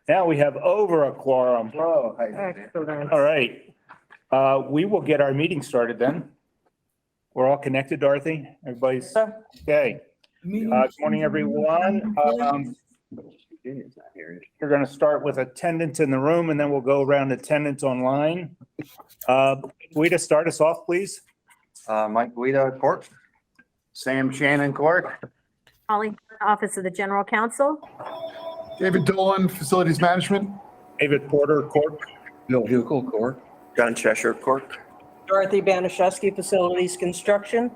Now we have over a quorum. Oh, All right. We will get our meeting started then. We're all connected, Dorothy? Everybody's, okay. Good morning, everyone. We're going to start with attendance in the room and then we'll go around attendance online. Guida, start us off, please. Mike Guida, CORC. Sam Shannon, CORC. Holly, Office of the General Counsel. David Dolan, Facilities Management. David Porter, CORC. Bill Huckel, CORC. John Cheshire, CORC. Dorothy Banashewski, Facilities Construction.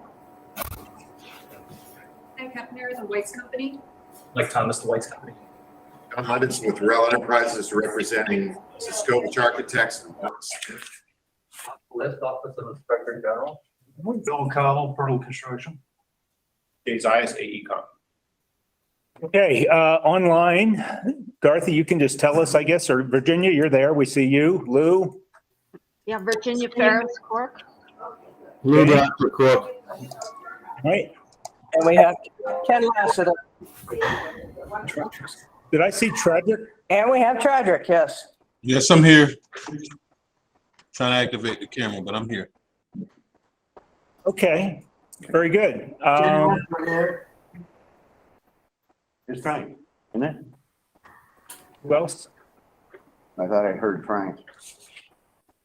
Ed Kepner, the White's Company. Mike Thomas, the White's Company. John Hudson with Rel Enterprises representing Sagavac Architects. List Office of Inspector General. Bill Connell, Pearl Construction. Jay Zayas, AECom. Okay, online, Dorothy, you can just tell us, I guess, or Virginia, you're there. We see you. Lou? Yeah, Virginia Ferris, CORC. Lou Dr. CORC. Right. And we have Ken Lassiter. Did I see Tredrick? And we have Tredrick, yes. Yes, I'm here. Trying to activate the camera, but I'm here. Okay, very good. It's Frank, isn't it? Who else? I thought I heard Frank.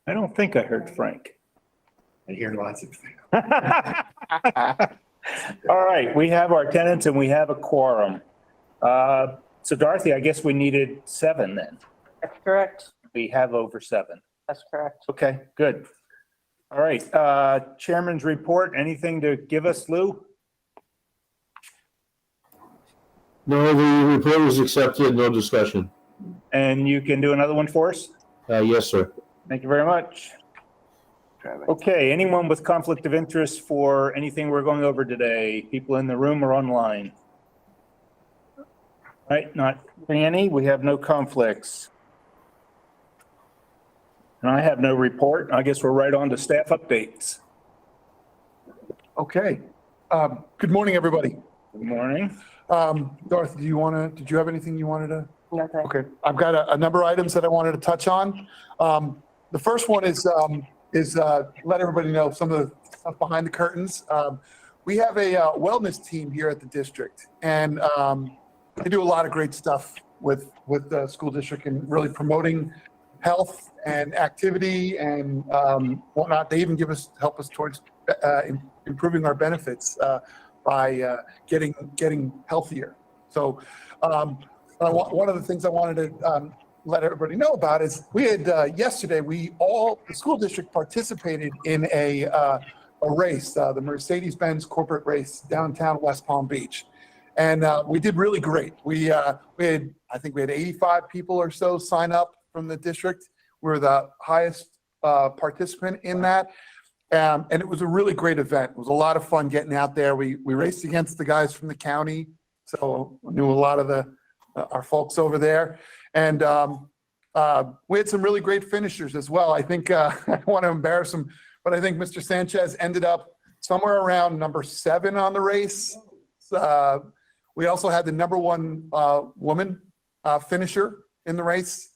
I don't think I heard Frank. I hear lots of things. All right, we have our tenants and we have a quorum. So Dorothy, I guess we needed 7 then. That's correct. We have over 7. That's correct. Okay, good. All right, Chairman's report, anything to give us, Lou? No, the report was accepted, no discussion. And you can do another one for us? Yes, sir. Thank you very much. Okay, anyone with conflict of interest for anything we're going over today? People in the room or online? Right, not any, we have no conflicts. And I have no report. I guess we're right on to staff updates. Okay. Good morning, everybody. Good morning. Dorothy, did you have anything you wanted to? Nothing. Okay, I've got a number of items that I wanted to touch on. The first one is let everybody know some of the stuff behind the curtains. We have a wellness team here at the district, and they do a lot of great stuff with the school district and really promoting health and activity and whatnot. They even help us towards improving our benefits by getting healthier. So one of the things I wanted to let everybody know about is we had yesterday, the school district participated in a race, the Mercedes-Benz corporate race downtown West Palm Beach. And we did really great. I think we had 85 people or so sign up from the district. We're the highest participant in that. And it was a really great event. It was a lot of fun getting out there. We raced against the guys from the county. So I knew a lot of our folks over there. And we had some really great finishers as well. I think I don't want to embarrass them, but I think Mr. Sanchez ended up somewhere around number 7 on the race. We also had the number 1 woman finisher in the race.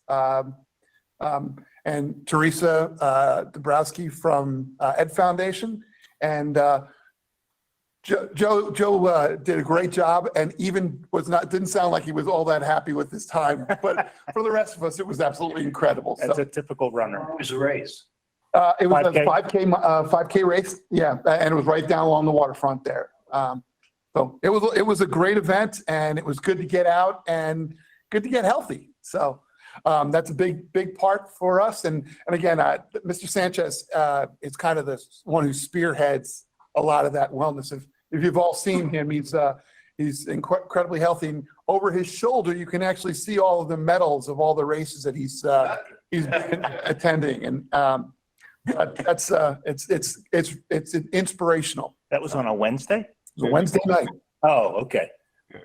And Teresa Dabrowski from Ed Foundation. And Joe did a great job and even didn't sound like he was all that happy with his time. But for the rest of us, it was absolutely incredible. That's a typical runner. What was the race? It was 5K? a 5K race. Yeah, and it was right down along the waterfront there. So it was a great event, and it was good to get out and good to get healthy. So that's a big part for us. And again, Mr. Sanchez is kind of the one who spearheads a lot of that wellness. If you've all seen him, he's incredibly healthy. And over his shoulder, you can actually see all of the medals of all the races that he's been attending. And it's inspirational. That was on a Wednesday? It was a Wednesday night. Oh, okay.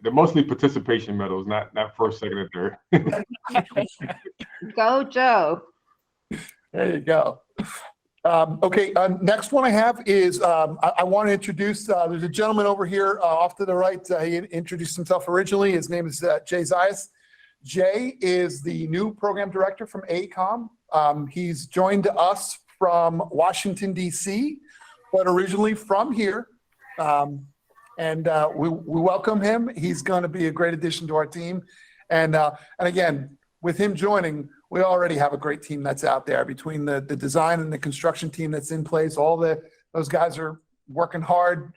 They're mostly participation medals, not first, second, and third. Go, Joe. There you go. Okay, next one I have is I want to introduce, there's a gentleman over here off to the right. He introduced himself originally. His name is Jay Zayas. Jay is the new program director from AECOM. He's joined us from Washington, D.C., but originally from here. We welcome him. He's going to be a great addition to our team. And again, with him joining, we already have a great team that's out there between the design and the construction team that's in place. Those guys are working hard,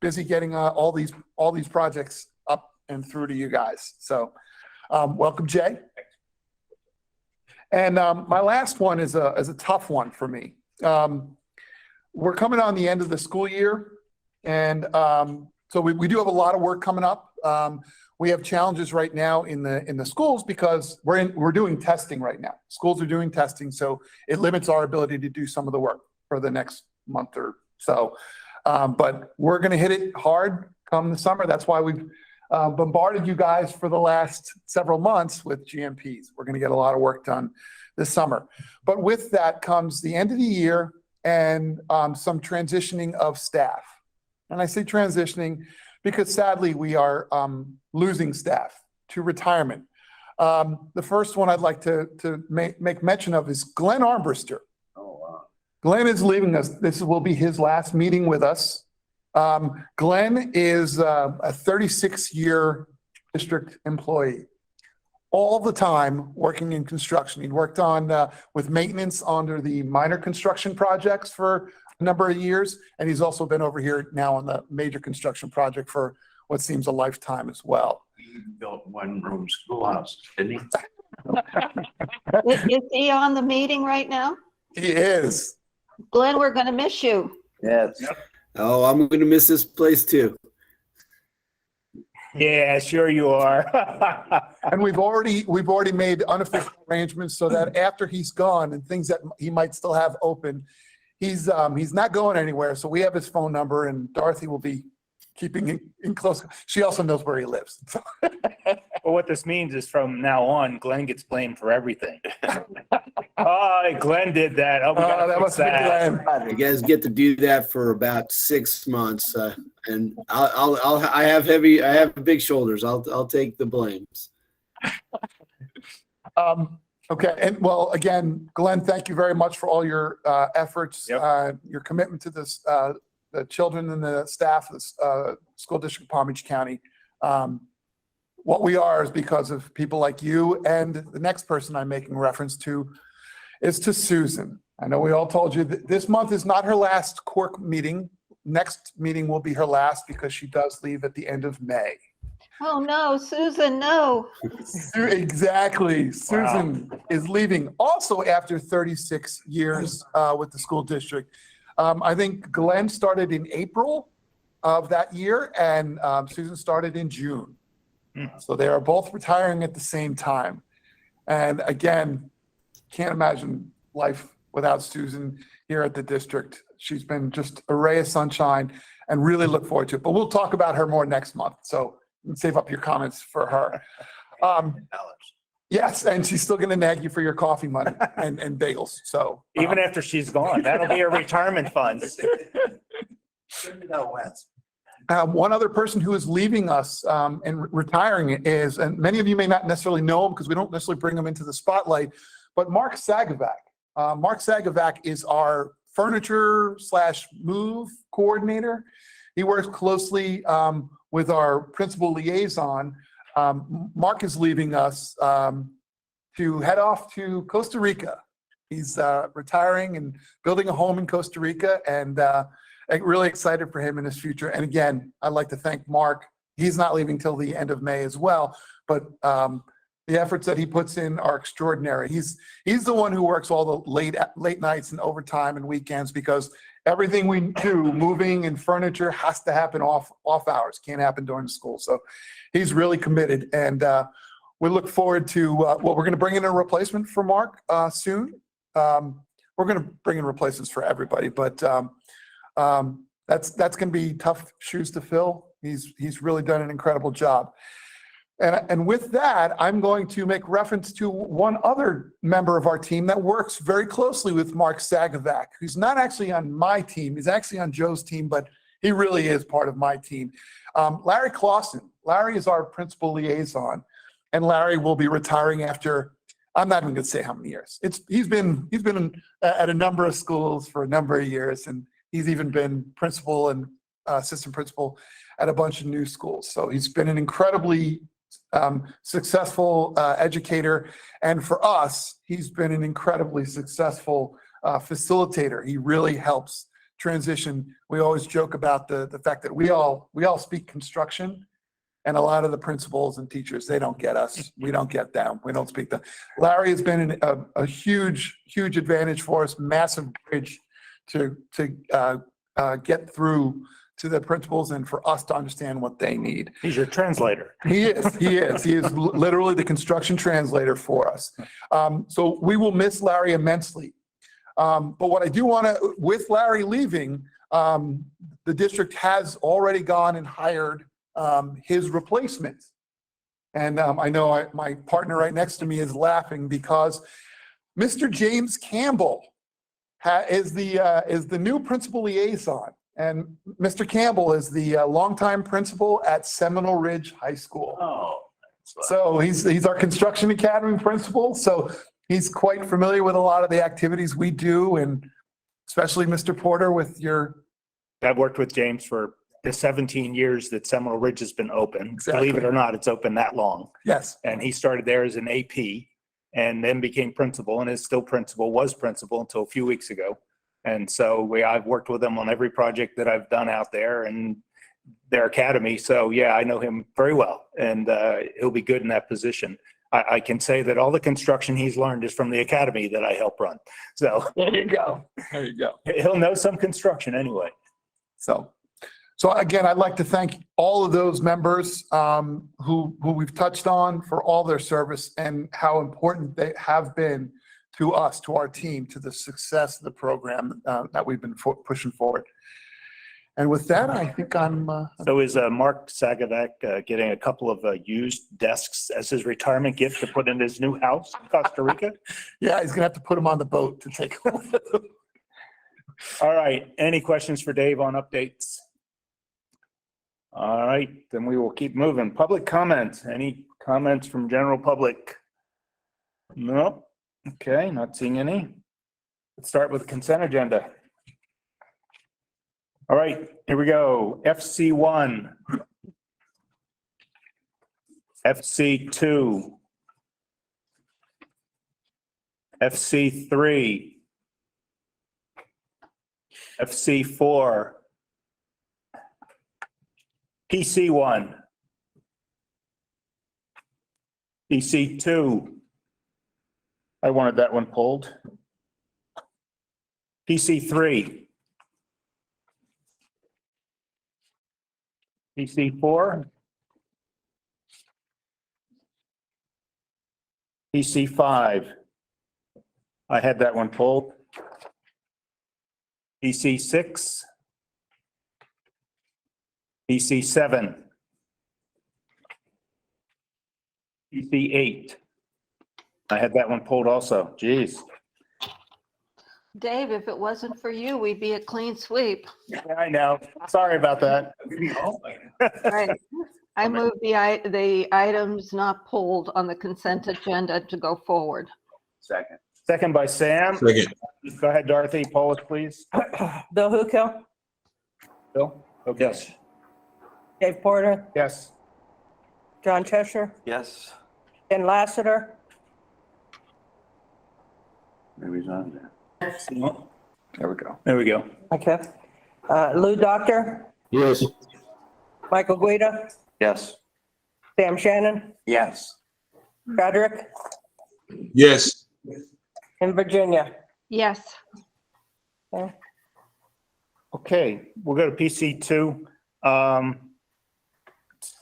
busy getting all these projects up and through to you guys. So welcome, Jay. And my last one is a tough one for me. We're coming on the end of the school year, and so we do have a lot of work coming up. We have challenges right now in the schools because we're doing testing right now. Schools are doing testing, so it limits our ability to do some of the work for the next month or so. But we're going to hit it hard come the summer. That's why we've bombarded you guys for the last several months with GMPs. We're going to get a lot of work done this summer. But with that comes the end of the year and some transitioning of staff. And I say transitioning because sadly we are losing staff to retirement. The first one I'd like to make mention of is Glenn Armbruster. Oh, wow. Glenn is leaving us. This will be his last meeting with us. Glenn is a 36-year district employee, all the time working in construction. He worked on with maintenance under the minor construction projects for a number of years, and he's also been over here now on the major construction project for what seems a lifetime as well. He built one-room schoolhouse, didn't he? Is he on the meeting right now? He is. Glenn, we're going to miss you. Yes. Oh, I'm gonna miss this place too. Yeah, sure you are. And we've already made unofficial arrangements so that after he's gone and things that he might still have open, he's not going anywhere. So we have his phone number, and Dorothy will be keeping in close. She also knows where he lives. Well, what this means is from now on, Glenn gets blamed for everything. Oh, Glenn did that. Oh, we gotta that fix must be that. Glenn. You guys get to do that for about 6 months, and I have big shoulders. I'll take the blames. Okay, and well, again, Glenn, thank you very much for all your efforts, Yep. your commitment to this, the children and the staff of the School District of Palm Beach County. What we are is because of people like you, and the next person I'm making reference to is to Susan. I know we all told you that this month is not her last CORC meeting. Next meeting will be her last because she does leave at the end of May. Oh, no, Susan, no. Exactly. Susan is leaving also after 36 years with the school district. I think Glenn started in April of that year, and Susan started in June. So they are both retiring at the same time. And again, can't imagine life without Susan here at the district. She's been just a ray of sunshine, and really look forward to it. But we'll talk about her more next month. So save up your comments for her. Yes, and she's still going to nag you for your coffee money and bagels. So Even after she's gone, that'll be her retirement funds. one other person who is leaving us and retiring is, and many of you may not necessarily know him because we don't necessarily bring him into the spotlight, but Mark Sagavac. Mark Sagavac is our furniture/move coordinator. He works closely with our principal liaison. Mark is leaving us to head off to Costa Rica. He's retiring and building a home in Costa Rica, and really excited for him in his future. And again, I'd like to thank Mark. He's not leaving till the end of May as well, but the efforts that he puts in are extraordinary. He's the one who works all the late nights and overtime and weekends, because everything we do, moving and furniture, has to happen off hours. Can't happen during school. So he's really committed, and we look forward to we're going to bring in a replacement for Mark soon. We're going to bring in replacements for everybody, but that's going to be tough shoes to fill. He's really done an incredible job. And with that, I'm going to make reference to one other member of our team that works very closely with Mark Sagavac, who's not actually on my team. He's actually on Joe's team, but he really is part of my team. Larry Clausen. Larry is our principal liaison. and Larry will be retiring after, I'm not even going to say how many years. He's been at a number of schools for a number of years, and he's even been principal and assistant principal at a bunch of new schools. So he's been an incredibly successful educator. And for us, he's been an incredibly successful facilitator. He really helps transition. We always joke about the fact that we all speak construction, and a lot of the principals and teachers, they don't get us. We don't get them. We don't speak them. Larry has been a huge advantage for us, massive bridge to get through to the principals and for us to understand what they need. He's your translator. He is literally the construction translator for us. So we will miss Larry immensely. But what I do want to, with Larry leaving, the district has already gone and hired his replacement. And I know my partner right next to me is laughing because Mr. James Campbell is the new principal liaison. And Mr. Campbell is the longtime principal at Seminole Ridge High School. Oh. So he's our construction academy principal. So he's quite familiar with a lot of the activities we do, and especially Mr. Porter with your. I've worked with James for the 17 years that Seminole Ridge has been open. Exactly. Believe it or not, it's open that long. Yes. And he started there as an AP and then became principal, and is still principal, was principal until a few weeks ago. And so I've worked with him on every project that I've done out there and their academy. So yeah, I know him very well, and he'll be good in that position. I can say that all the construction he's learned is from the academy that I help run. So There you go. There you go. he'll know some construction anyway. So again, I'd like to thank all of those members who we've touched on for all their service and how important they have been to us, to our team, to the success of the program that we've been pushing forward. And with that, I think I'm. So is Mark Sagavac getting a couple of used desks as his retirement gift to put in his new house in Costa Rica? Yeah, he's gonna have to put them on the boat to take. All right, any questions for Dave on updates? All right, then we will keep moving. Public comments, any comments from general public? No, okay, not seeing any. Let's start with consent agenda. All right, here we go. FC1, FC2, FC3, FC4, PC1, PC2. I wanted that one pulled. PC3. PC4. PC5. I had that one pulled. PC6. PC7. PC8. I had that one pulled also. Geez. Dave, if it wasn't for you, we'd be a clean sweep. Yeah, I know. Sorry about that. Right. I move the items not pulled on the consent agenda to go forward. Second. Second by Sam. Second. Go ahead, Dorothy. Poll us, please. Bill Hukill, Bill? Okay. Yes. Dave Porter, Yes. John Cheshire, Yes. Ken Lassiter, Maybe he's on there. There we go. There we go. okay. Lou Doctor, Yes. Michael Guida, Yes. Sam Shannon, Yes. Frederick, Yes. and Virginia. Yes. Okay, we'll go to PC2.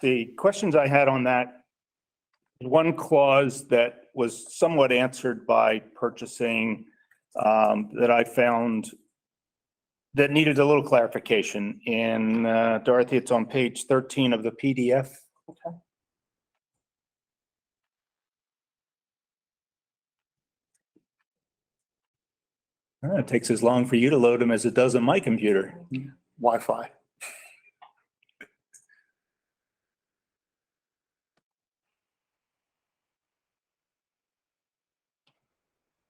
The questions I had on that, one clause that was somewhat answered by purchasing that I found that needed a little clarification. In Dorothy, it's on page 13 of the PDF. Okay. It takes as long for you to load them as it does on my computer. Wi-Fi.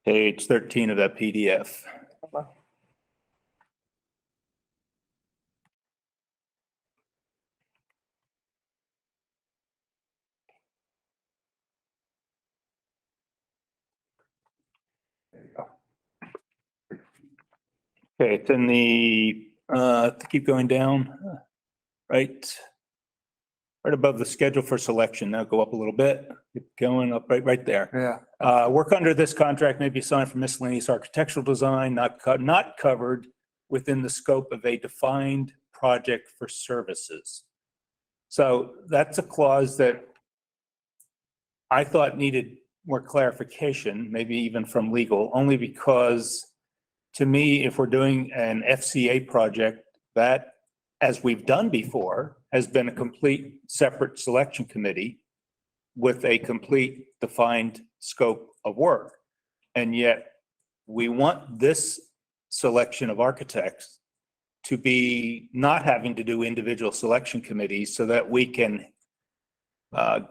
Page 13 of that PDF. Okay, it's in the, keep going down, right? Right above the schedule for selection. Now go up a little bit, keep going up right there. Yeah. Work under this contract may be assigned for miscellaneous architectural design, not covered within the scope of a defined project for services. So that's a clause that I thought needed more clarification, maybe even from legal, only because to me, if we're doing an FCA project, that, as we've done before, has been a complete separate selection committee with a complete defined scope of work. And yet we want this selection of architects to be not having to do individual selection committees so that we can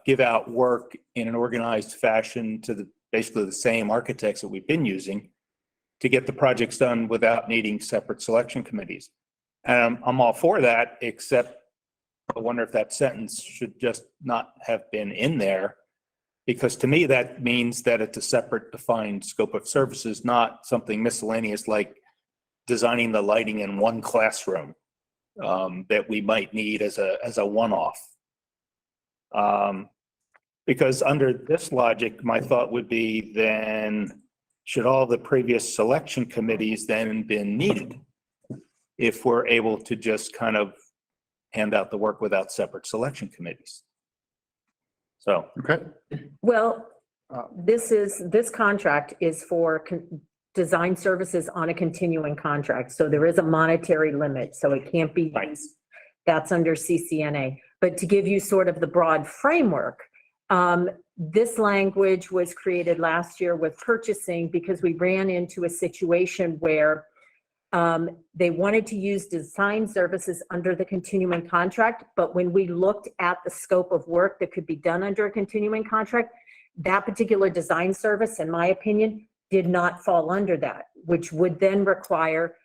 give out work in an organized fashion to basically the same architects that we've been using to get the projects done without needing separate selection committees. And I'm all for that, except I wonder if that sentence should just not have been in there, because to me, that means that it's a separate defined scope of services, not something miscellaneous like designing the lighting in one classroom that we might need as a one-off. Because under this logic, my thought would be then, should all the previous selection committees then been needed if we're able to just kind of hand out the work without separate selection committees? So. Okay. Well, this contract is for design services on a continuing contract. So there is a monetary limit, so it can't be used. That's under CCNA. But to give you sort of the broad framework, this language was created last year with purchasing because we ran into a situation where they wanted to use design services under the continuing contract, but when we looked at the scope of work that could be done under a continuing contract, that particular design service, in my opinion, did not fall under that, which would then require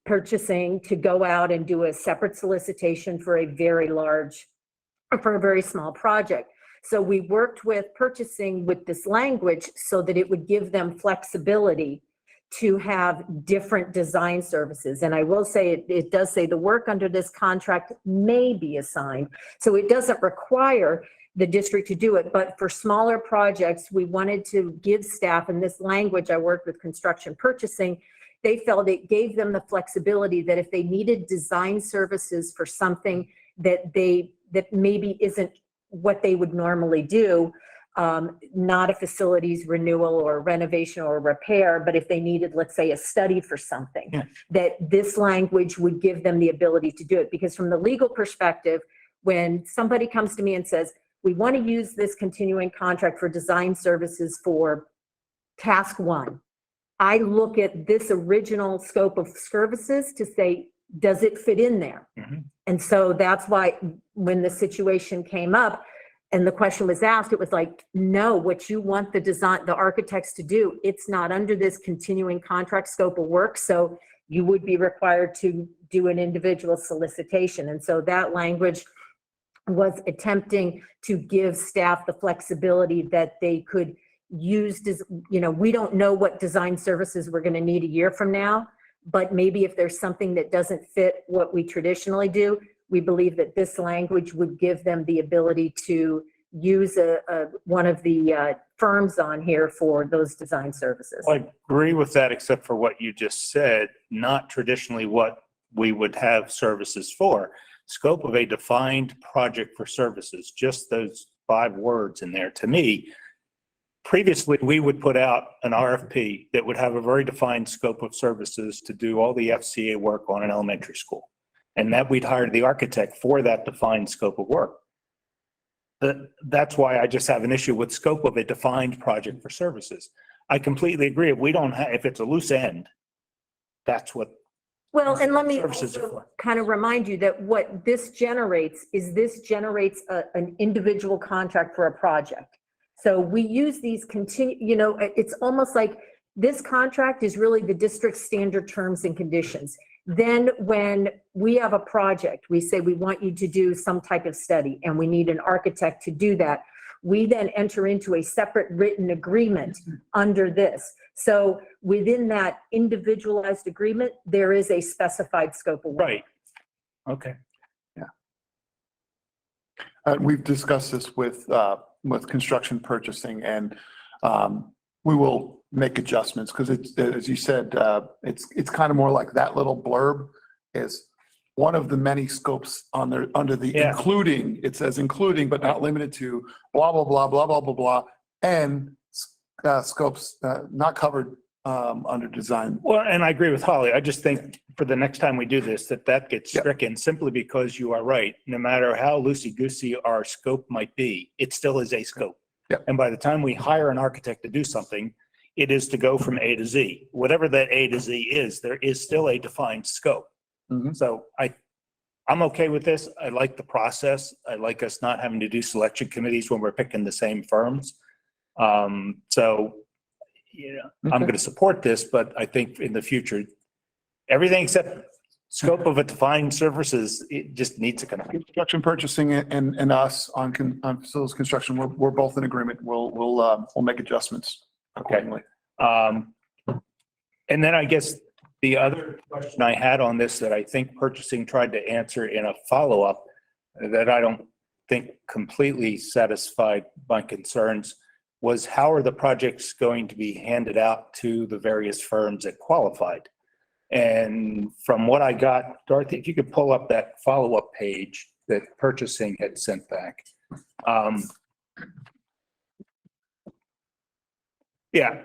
purchasing to go out and do a separate solicitation for a very small project. So we worked with purchasing with this language so that it would give them flexibility to have different design services. And I will say, it does say the work under this contract may be assigned. So it doesn't require the district to do it, but for smaller projects, we wanted to give staff, in this language, I worked with construction purchasing, they felt it gave them the flexibility that if they needed design services for something that maybe isn't what they would normally do, not a facilities renewal or renovation or repair, but if they needed, let's say, a study for something, that this language would give them the ability to do it. Because from the legal perspective, when somebody comes to me and says, we want to use this continuing contract for design services for task one, I look at this original scope of services to say, does it fit in there? Mm-hmm. And so that's why when the situation came up and the question was asked, it was like, no, what you want the architects to do, it's not under this continuing contract scope of work. So you would be required to do an individual solicitation. And so that language was attempting to give staff the flexibility that they could use, we don't know what design services we're going to need a year from now, but maybe if there's something that doesn't fit what we traditionally do, we believe that this language would give them the ability to use one of the firms on here for those design services. I agree with that, except for what you just said, not traditionally what we would have services for. Scope of a defined project for services, just those 5 words in there. To me, previously, we would put out an RFP that would have a very defined scope of services to do all the FCA work on an elementary school. And that we'd hire the architect for that defined scope of work. That's why I just have an issue with scope of a defined project for services. I completely agree. If it's a loose end, that's what. Well, and let me services are also for. kind of remind you that what this generates is an individual contract for a project. So we use these it's almost like this contract is really the district's standard terms and conditions. Then when we have a project, we say we want you to do some type of study and we need an architect to do that. We then enter into a separate written agreement under this. So within that individualized agreement, there is a specified scope of work. Right. Okay. We've discussed this with construction purchasing, and we will make adjustments because it's, as you said, it's kind of more like that little blurb is one of the many scopes under the Yeah. including, it says including but not limited to blah, blah, blah, blah, blah, blah, blah, and scopes not covered under design. Well, and I agree with Holly. I just think for the next time we do this, that gets Yep. stricken simply because you are right. No matter how loosey-goosey our scope might be, it still is a scope. Yep. And by the time we hire an architect to do something, it is to go from A to Z. Whatever that A to Z is, there is still a defined scope. Mhm. So I'm okay with this. I like the process. I like us not having to do selection committees when we're picking the same firms. So, I'm Okay. going to support this, but I think in the future, everything except scope of a defined services, it just needs to come out. Construction purchasing and us on facilities construction, we're both in agreement. We'll make adjustments accordingly. And then I guess the other question I had on this that I think purchasing tried to answer in a follow-up that I don't think completely satisfied my concerns was how are the projects going to be handed out to the various firms that qualified? And from what I got, Dorothy, if you could pull up that follow-up page that purchasing had sent back. Yeah.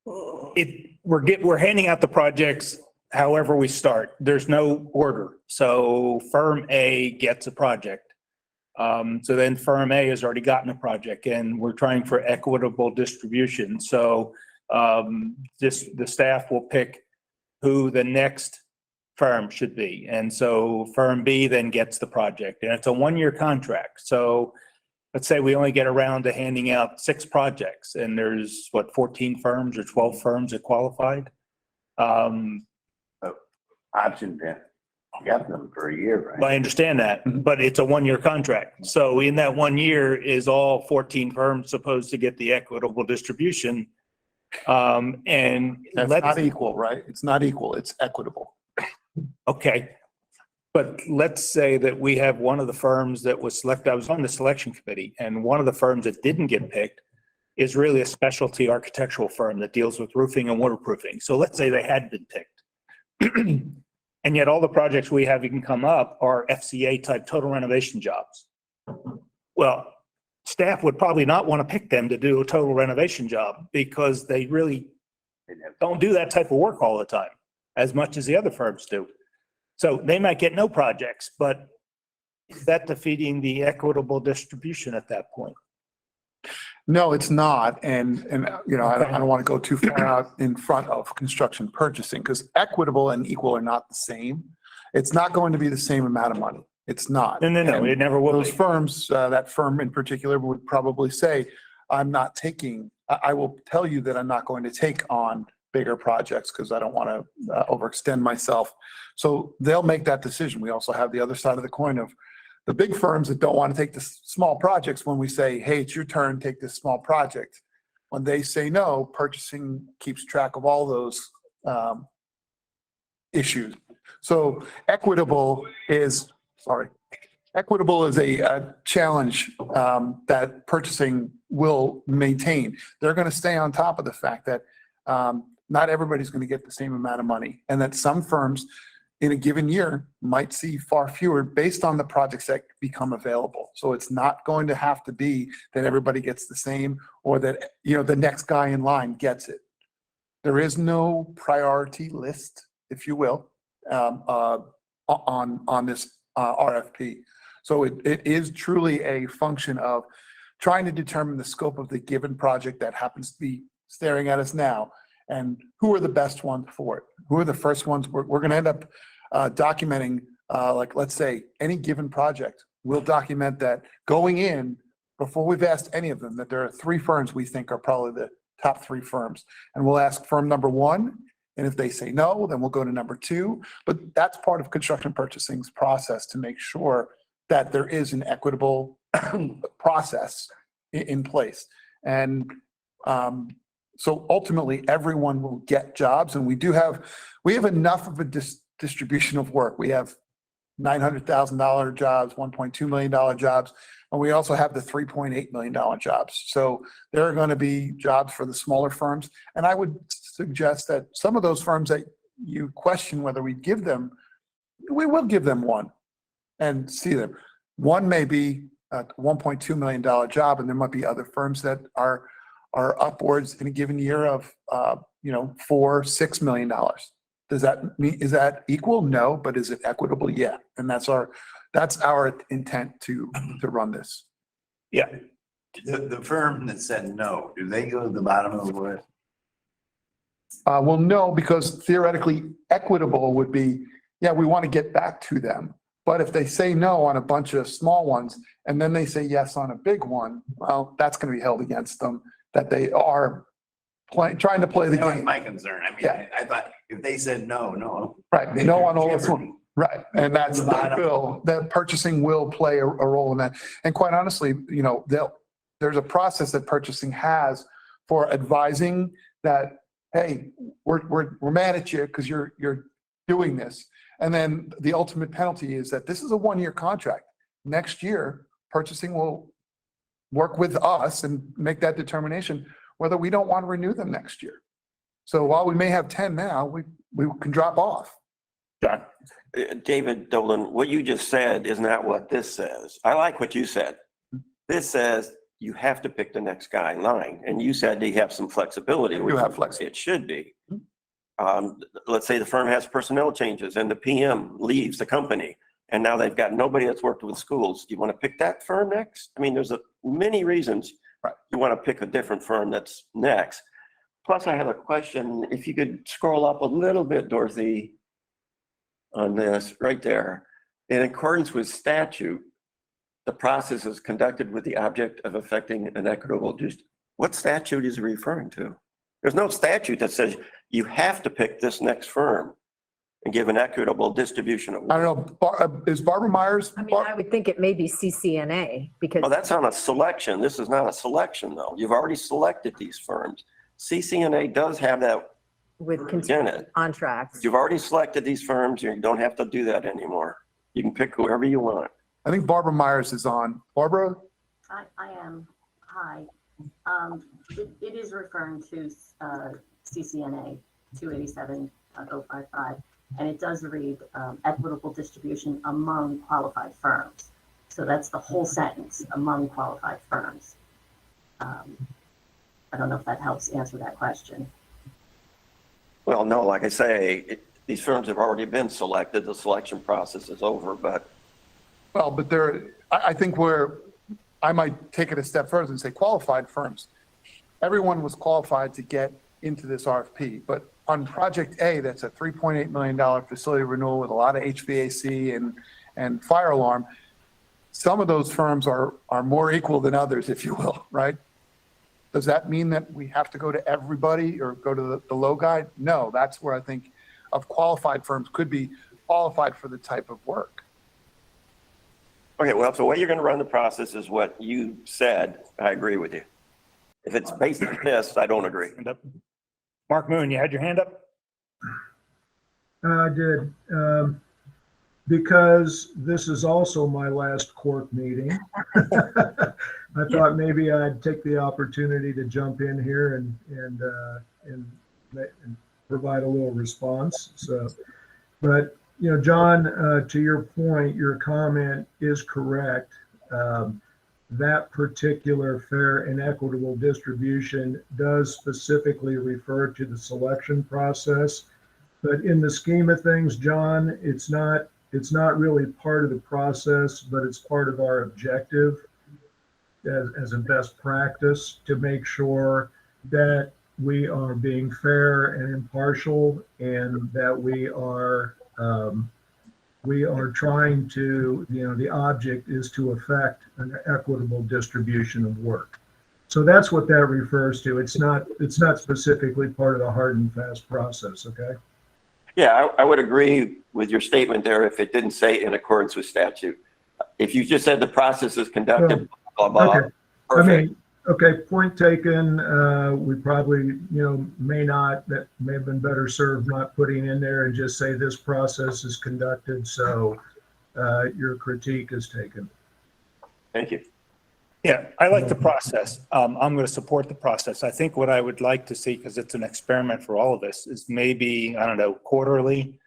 We're handing out the projects however we start. There's no order. So firm A gets a project. So then firm A has already gotten a project and we're trying for equitable distribution. So the staff will pick who the next firm should be. And so firm B then gets the project and it's a 1-year contract. So let's say we only get around to handing out 6 projects and there's 14 firms or 12 firms that qualified. Option then, get them for a year, right? I understand that, but it's a 1-year contract. So in that 1 year is all 14 firms supposed to get the equitable distribution. And That's let's, not equal, right? It's not equal, it's equitable. okay. But let's say that we have one of the firms that was selected, I was on the selection committee, and one of the firms that didn't get picked is really a specialty architectural firm that deals with roofing and waterproofing. So let's say they had been picked. And yet all the projects we have even come up are FCA type total renovation jobs. Well, staff would probably not want to pick them to do a total renovation job because they really don't do that type of work all the time as much as the other firms do. So they might get no projects, but is that defeating the equitable distribution at that point? No, it's not. And I don't want to go too far out in front of construction purchasing because equitable and equal are not the same. It's not going to be the same amount of money. It's not. No, And it never will those be. firms, that firm in particular would probably say, I will tell you that I'm not going to take on bigger projects because I don't want to overextend myself. So they'll make that decision. We also have the other side of the coin of the big firms that don't want to take the small projects when we say, hey, it's your turn, take this small project. When they say no, purchasing keeps track of all those issues. So equitable is a challenge that purchasing will maintain. They're going to stay on top of the fact that not everybody's going to get the same amount of money and that some firms in a given year might see far fewer based on the projects that become available. So it's not going to have to be that everybody gets the same or that, the next guy in line gets it. There is no priority list, if you will, on this RFP. So it is truly a function of trying to determine the scope of the given project that happens to be staring at us now and who are the best ones for it. Who are the first ones? We're going to end up documenting, like let's say any given project, we'll document that going in, before we've asked any of them, that there are 3 firms we think are probably the top 3 firms. And we'll ask firm number 1, and if they say no, then we'll go to number 2. But that's part of construction purchasing's process to make sure that there is an equitable process in place. And so ultimately, everyone will get jobs, and we have enough of a distribution of work. We have $900,000 jobs, $1.2 million jobs, and we also have the $3.8 million jobs. So there are going to be jobs for the smaller firms. And I would suggest that some of those firms that you question whether we give them, we will give them one and see them. One may be a $1.2 million job, and there might be other firms that are upwards in a given year of, $4, $6 million. Does that mean, is that equal? No, but is it equitable? Yeah. And that's our intent to run this. Yeah. The firm that said no, do they go to the bottom of the list? Well, no, because theoretically equitable would be, yeah, we want to get back to them. But if they say no on a bunch of small ones and then they say yes on a big one, well, that's going to be held against them, that they are trying to play the That was game. my concern. I mean, Yeah. I thought if they said no. Right, they know on all this Jeopardy. one. Right, and that's The bottom. that purchasing will play a role in that. And quite honestly, there's a process that purchasing has for advising that, hey, we're mad at you because you're doing this. And then the ultimate penalty is that this is a 1-year contract. Next year, purchasing will work with us and make that determination whether we don't want to renew them next year. So while we may have 10 now, we can drop off. John? David Dolan, what you just said is not what this says. I like what you said. This says you have to pick the next guy in line. And you said they have some flexibility. We do have flexibility. It should be. Let's say the firm has personnel changes and the PM leaves the company and now they've got nobody that's worked with schools. Do you want to pick that firm next? I mean, there's many reasons you want to pick a different firm that's next. Plus, I have a question. If you could scroll up a little bit, Dorothy, on this right there. In accordance with statute, the process is conducted with the object of effecting an equitable. What statute is he referring to? There's no statute that says you have to pick this next firm and give an equitable distribution of. I don't know, is Barbara Myers? I mean, I would think it may be CCNA because. Well, that's on a selection. This is not a selection though. You've already selected these firms. CCNA does have that with in continuing it. contracts. You've already selected these firms. You don't have to do that anymore. You can pick whoever you want. I think Barbara Myers is on. Barbara? I am. Hi. It is referring to CCNA 287.055, and it does read equitable distribution among qualified firms. So that's the whole sentence, among qualified firms. I don't know if that helps answer that question. Well, no, like I say, these firms have already been selected. The selection process is over, but. Well, but I think I might take it a step further and say qualified firms. Everyone was qualified to get into this RFP, but on Project A, that's a $3.8 million facility renewal with a lot of HVAC and fire alarm. Some of those firms are more equal than others, if you will, right? Does that mean that we have to go to everybody or go to the low guy? No, that's where I think of qualified firms could be qualified for the type of work. Okay, well, so the way you're going to run the process is what you said. I agree with you. If it's based on this, I don't agree. Mark Moon, you had your hand up? I did. Because this is also my last CORC meeting. I thought maybe I'd take the opportunity to jump in here and provide a little response. So, but John, to your point, your comment is correct. That particular fair and equitable distribution does specifically refer to the selection process. But in the scheme of things, John, it's not really part of the process, but it's part of our objective as a best practice to make sure that we are being fair and impartial and that we are we are trying to, the object is to affect an equitable distribution of work. So that's what that refers to. It's not specifically part of the hard and fast process, okay? Yeah, I would agree with your statement there if it didn't say in accordance with statute. If you just said the process is conducted, blah, blah, Okay. perfect. Okay, point taken. We probably, may have been better served not putting in there and just say this process is conducted. So your critique is taken. Thank you. Yeah, I like the process. I'm going to support the process. I think what I would like to see, because it's an experiment for all of us, is maybe, I don't know, quarterly,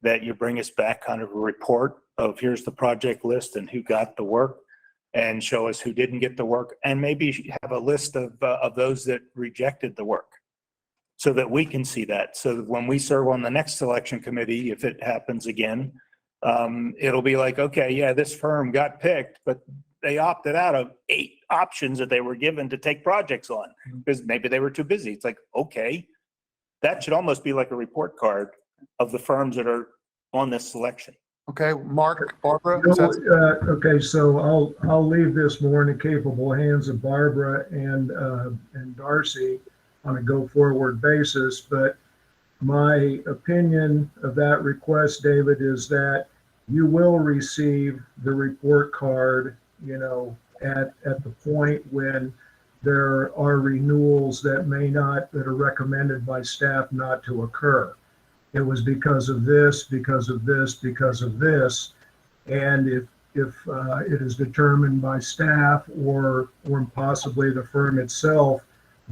that you bring us back kind of a report of here's the project list and who got the work, and show us who didn't get the work, and maybe have a list of those that rejected the work, so that we can see that. So that when we serve on the next selection committee, if it happens again, it'll be like, okay, yeah, this firm got picked, but they opted out of 8 options that they were given to take projects on because maybe they were too busy. It's like, okay, that should almost be like a report card of the firms that are on this selection. Okay, Mark, Barbara? Okay, so I'll leave this more in the capable hands of Barbara and Darcy on a go-forward basis. But my opinion of that request, David, is that you will receive the report card, at the point when there are renewals that are recommended by staff not to occur. It was because of this, because of this, because of this. And if it is determined by staff or possibly the firm itself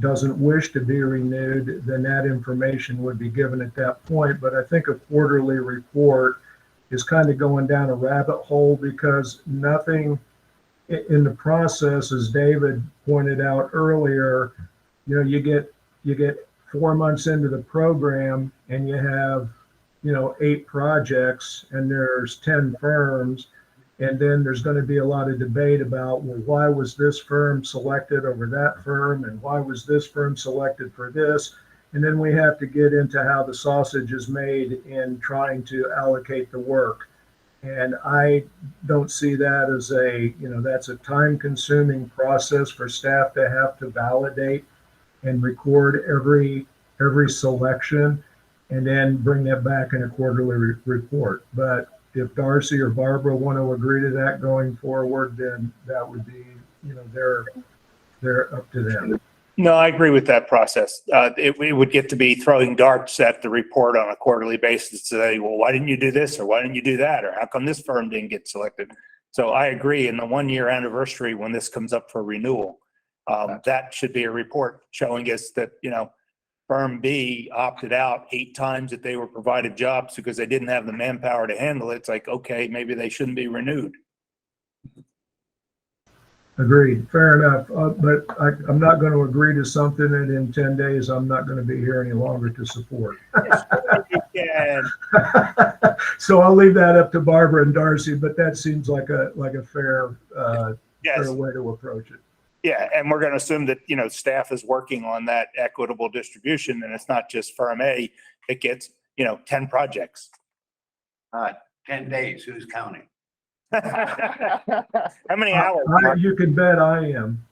doesn't wish to be renewed, then that information would be given at that point. But I think a quarterly report is kind of going down a rabbit hole, because nothing in the process, as David pointed out earlier, you get 4 months into the program and you have, 8 projects and there's 10 firms. And then there's going to be a lot of debate about, well, why was this firm selected over that firm? And why was this firm selected for this? And then we have to get into how the sausage is made in trying to allocate the work. And I don't see that as that's a time-consuming process for staff to have to validate and record every selection and then bring that back in a quarterly report. But if Darcy or Barbara want to agree to that going forward, then that would be, they're up to them. No, I agree with that process. It would get to be throwing darts at the report on a quarterly basis to say, well, why didn't you do this? Or why didn't you do that? Or how come this firm didn't get selected? So I agree, in the 1-year anniversary, when this comes up for renewal, that should be a report showing us that, firm B opted out 8 times that they were provided jobs because they didn't have the manpower to handle it. It's like, okay, maybe they shouldn't be renewed. Agreed. Fair enough. But I'm not going to agree to something that in 10 days I'm not going to be here any longer to support. Yeah. So I'll leave that up to Barbara and Darcy, but that seems like a fair fair way to approach it. Yeah, and we're going to assume that, staff is working on that equitable distribution, and it's not just firm A that gets, 10 projects. 10 days, who's counting? How many hours? You can bet I am.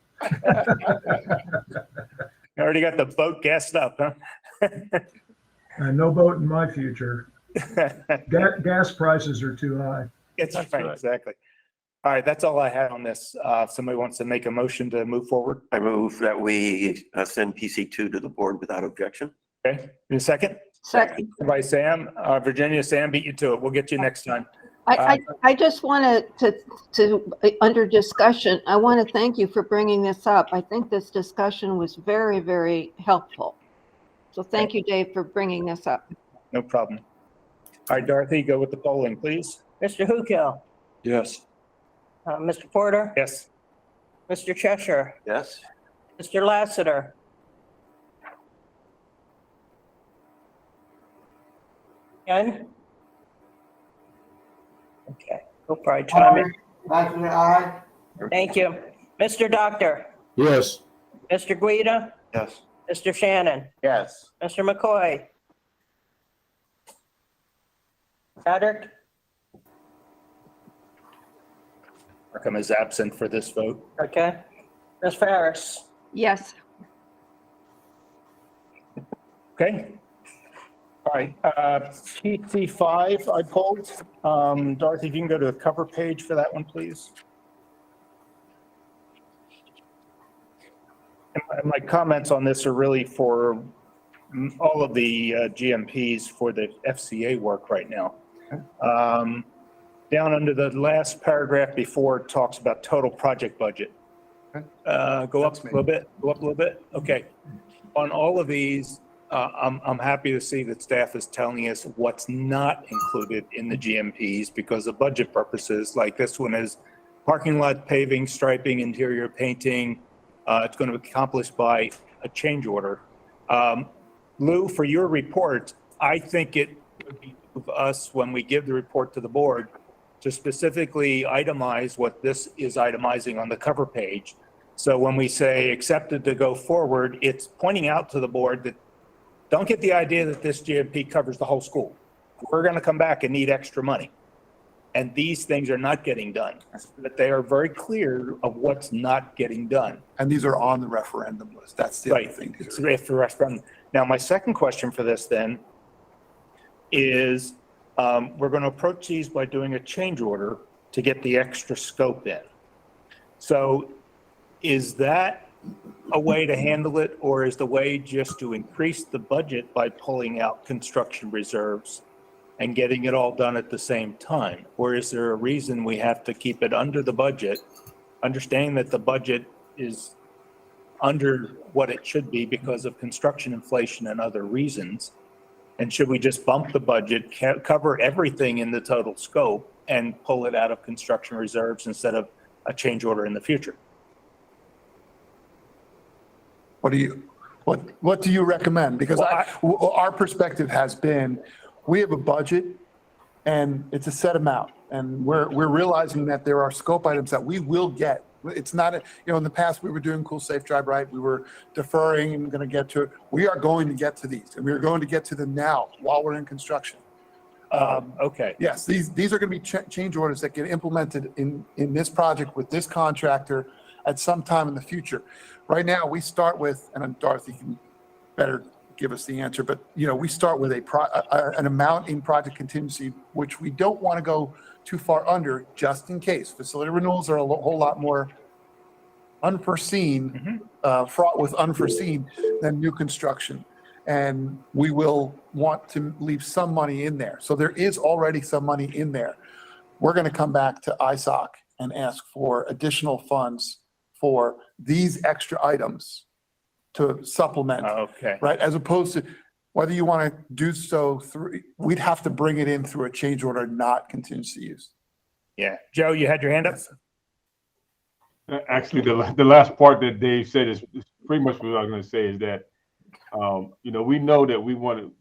You already got the boat gassed up, huh? No boat in my future. Gas prices are too high. That's right, exactly. All right, that's all I had on this. If somebody wants to make a motion to move forward. I move that we send PC2 to the board without objection. Okay, in a second? Second. By Sam. Virginia, Sam beat you to it. We'll get you next time. I just wanted to under discussion, I want to thank you for bringing this up. I think this discussion was very, very helpful. So thank you, Dave, for bringing this up. No problem. All right, Dorothy, go with the polling, please. Mr. Hukill, Yes. Mr. Porter, Yes. Mr. Cheshire, Yes. Mr. Lassiter. Ken? Okay, we'll probably chime in. Aye. Thank you. Mr. Doctor, Yes. Mr. Guida, Yes. Mr. Shannon, Yes. Mr. McCoy. Patrick? Markham is absent for this vote. Okay. Ms. Ferris? Yes. Okay. All right, PC5 I pulled. Dorothy, if you can go to the cover page for that one, please. And my comments on this are really for all of the GMPs for the FCA work right now. Down under the last paragraph before, it talks about total project budget. Go up a little bit, go up a little bit. Okay. On all of these, I'm happy to see that staff is telling us what's not included in the GMPs because of budget purposes. Like this one is parking lot paving, striping, interior painting. It's going to be accomplished by a change order. Lou, for your report, I think it would be of us when we give the report to the board to specifically itemize what this is itemizing on the cover page. So when we say accepted to go forward, it's pointing out to the board that don't get the idea that this GMP covers the whole school. We're going to come back and need extra money. And these things are not getting done, but they are very clear of what's not getting done. And these are on the referendum list. That's the other Right. thing. It's if the referendum. Now, my second question for this then is we're going to approach these by doing a change order to get the extra scope in. So is that a way to handle it, or is the way just to increase the budget by pulling out construction reserves and getting it all done at the same time? Or is there a reason we have to keep it under the budget, understanding that the budget is under what it should be because of construction inflation and other reasons? And should we just bump the budget, cover everything in the total scope and pull it out of construction reserves instead of a change order in the future? What do you recommend? Because our perspective has been, we have a budget and it's a set amount. And we're realizing that there are scope items that we will get. It's not, in the past we were doing Cool Safe Drive Right. We were deferring and going to get to it. We are going to get to these, and we're going to get to them now while we're in construction. Okay. Yes, these are going to be change orders that get implemented in this project with this contractor at some time in the future. Right now, we start with, and Dorothy can better give us the answer, but we start with an amount in project contingency, which we don't want to go too far under, just in case. Facility renewals are a whole lot more unforeseen, fraught with unforeseen than new construction. And we will want to leave some money in there. So there is already some money in there. We're going to come back to ISOC and ask for additional funds for these extra items to supplement, right? As opposed to whether you want to do so through, we'd have to bring it in through a change order, not contingency use. Yeah. Joe, you had your hand up? Actually, the last part that Dave said is pretty much what I was going to say is that, we know that we want to,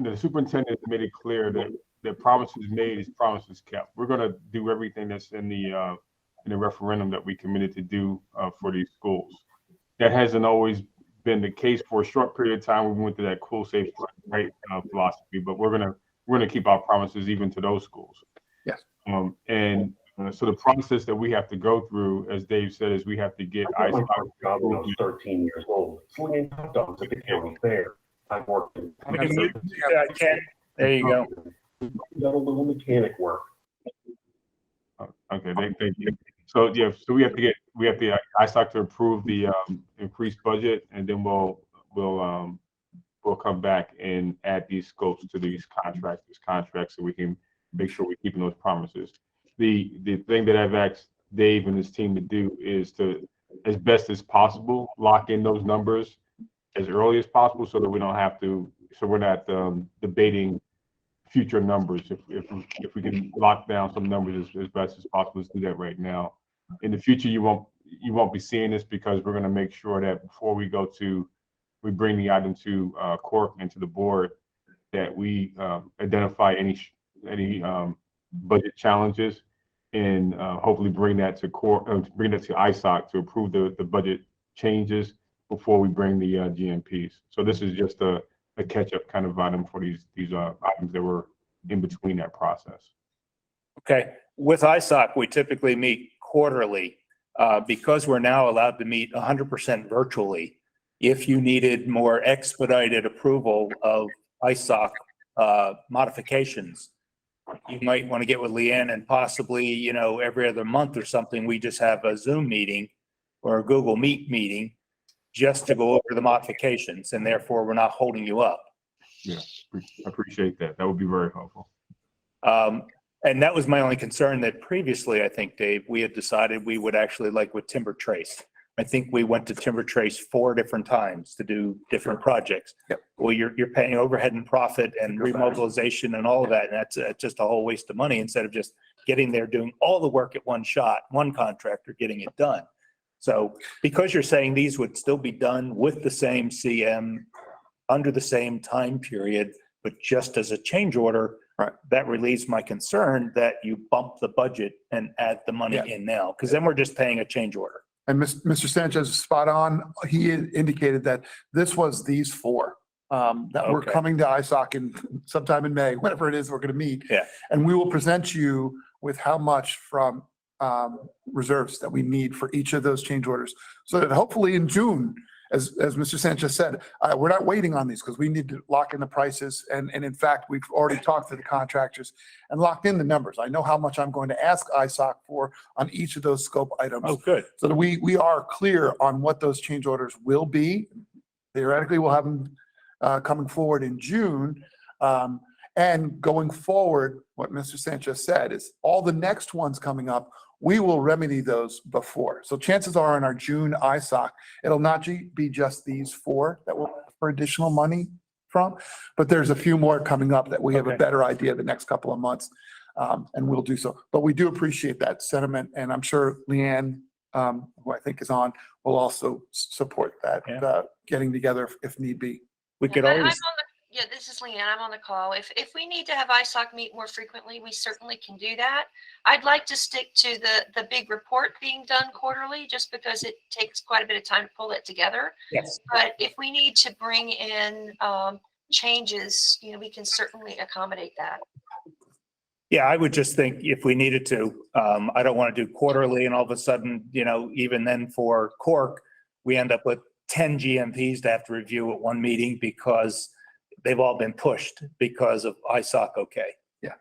the superintendent made it clear that promises made is promises kept. We're going to do everything that's in the referendum that we committed to do for these schools. That hasn't always been the case for a short period of time. We went through that Cool Safe Right philosophy, but we're gonna keep our promises even to those schools. Yes. So the process that we have to go through, as Dave said, is we have to get I was 13 years old. Slinging hot dogs at the county fair. I'm working. There you go. Got a little mechanic work. Okay, thank you. So yeah, so we have to ISOC to approve the increased budget, and then we'll come back and add these scopes to these contracts, so we can make sure we're keeping those promises. The thing that I've asked Dave and his team to do is to, as best as possible, lock in those numbers as early as possible, so that we don't have to, so we're not debating future numbers. If we can lock down some numbers as best as possible, let's do that right now. In the future, you won't be seeing this, because we're going to make sure that before we bring the item to CORC and to the board, that we identify any budget challenges, and hopefully bring that to CORC, bring that to ISOC to approve the budget changes before we bring the GMPs. So this is just a catch-up kind of item for these items that were in between that process. Okay. With ISOC, we typically meet quarterly, because we're now allowed to meet 100% virtually. If you needed more expedited approval of ISOC modifications, you might want to get with Leanne and possibly, you know, every other month or something, we just have a Zoom meeting or a Google Meet meeting just to go over the modifications, and therefore we're not holding you up. Yeah, I appreciate that. That would be very helpful. And that was my only concern, that previously, I think, Dave, we had decided we would actually, like with Timber Trace. I think we went to Timber Trace 4 different times to do different projects. Yep. Well, you're paying overhead and profit and remobilization and all of that, and that's just a whole waste of money instead of just getting there, doing all the work at one shot, one contractor getting it done. So because you're saying these would still be done with the same CM under the same time period, but just as a change order, right, that relieves my concern that you bump the budget and add the money in now, because then we're just paying a change order. And Mr. Sanchez is spot on. He indicated that this was these 4 that were Okay. coming to ISOC in sometime in May, whenever it is we're going to meet. Yeah. And we will present you with how much from reserves that we need for each of those change orders. So that hopefully in June, as Mr. Sanchez said, we're not waiting on these because we need to lock in the prices. And in fact, we've already talked to the contractors and locked in the numbers. I know how much I'm going to ask ISOC for on each of those scope items. Oh, good. So that we are clear on what those change orders will be. Theoretically, we'll have them coming forward in June. And going forward, what Mr. Sanchez said is all the next ones coming up, we will remedy those before. So chances are in our June ISOC, it'll not be just these 4 that we'll ask for additional money from, but there's a few more coming up that we have a better idea the next couple of months, and we'll do so. But we do appreciate that sentiment, and I'm sure Leanne, who I think is on, will also support that, getting together if need be. We could I'm on always, yeah, this is Leanne. I'm on the call. If we need to have ISOC meet more frequently, we certainly can do that. I'd like to stick to the big report being done quarterly, just because it takes quite a bit of time to pull it together. yes. But if we need to bring in changes, you know, we can certainly accommodate that. Yeah, I would just think if we needed to, I don't want to do quarterly and all of a sudden, you know, even then for CORC, we end up with 10 GMPs to have to review at one meeting because they've all been pushed because of ISOC. Okay. Yeah.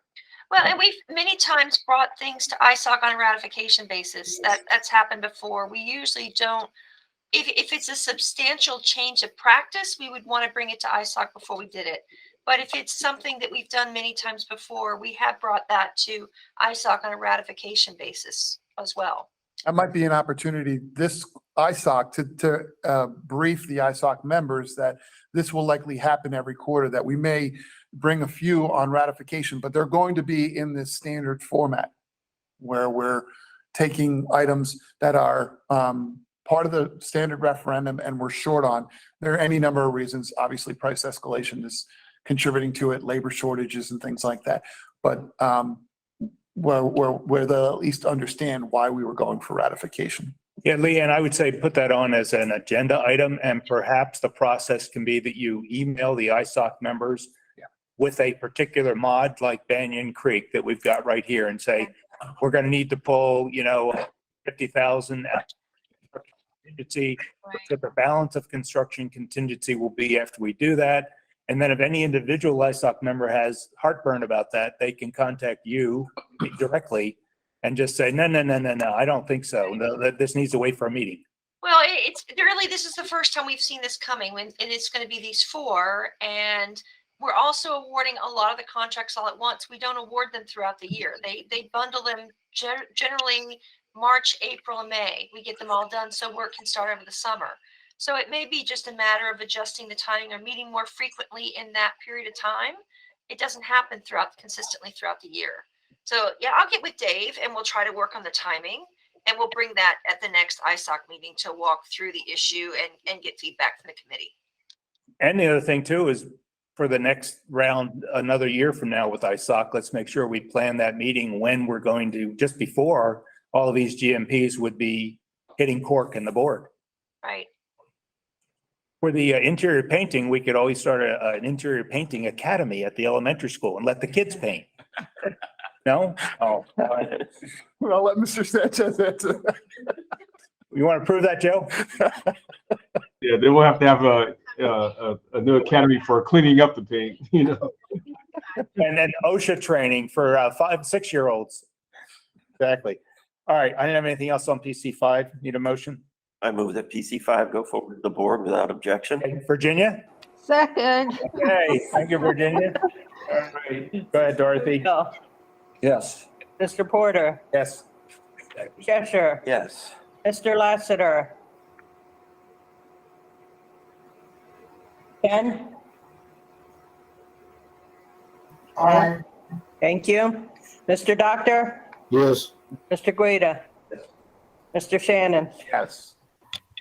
Well, and we've many times brought things to ISOC on a ratification basis. That's happened before. We usually don't, if it's a substantial change of practice, we would want to bring it to ISOC before we did it. But if it's something that we've done many times before, we have brought that to ISOC on a ratification basis as well. That might be an opportunity, this ISOC, to brief the ISOC members that this will likely happen every quarter, that we may bring a few on ratification, but they're going to be in this standard format where we're taking items that are part of the standard referendum and we're short on. There are any number of reasons. Obviously, price escalation is contributing to it, labor shortages and things like that. But where they'll at least understand why we were going for ratification. Yeah, Leanne, I would say put that on as an agenda item, and perhaps the process can be that you email the ISOC members with a particular mod like Banyan Creek that we've got right here and say, we're going to need to pull, you know, 50,000 contingency, what the balance of construction contingency will be after we do that. And then if any individual ISOC member has heartburn about that, they can contact you directly and just say, no, I don't think so. No, this needs to wait for a meeting. Well, it's really, this is the first time we've seen this coming, and it's going to be these 4. And we're also awarding a lot of the contracts all at once. We don't award them throughout the year. They bundle them generally March, April, and May. We get them all done so work can start over the summer. So it may be just a matter of adjusting the timing or meeting more frequently in that period of time. It doesn't happen consistently throughout the year. So yeah, I'll get with Dave and we'll try to work on the timing, and we'll bring that at the next ISOC meeting to walk through the issue and get feedback from the committee. And the other thing too is for the next round, another year from now with ISOC, let's make sure we plan that meeting when we're going to, just before all of these GMPs would be hitting CORC and the board. Right. For the interior painting, we could always start an interior painting academy at the elementary school and let the kids paint. No? Oh, I'll let Mr. Sanchez answer. you want to prove that, Joe? Yeah, then we'll have to have a new academy for cleaning up the paint, you know. And then OSHA training for 5, 6-year-olds. Exactly. All right. I didn't have anything else on PC5. Need a motion? I move that PC5 go forward to the board without objection. Okay, Virginia? Second. Okay, thank you, Virginia. All right. Go ahead, Dorothy. Bill, Yes. Mr. Porter, Yes. Cheshire, Yes. Mr. Lassiter. Ken? Aye. Thank you. Mr. Doctor, Yes. Mr. Guida, Mr. Shannon, Yes.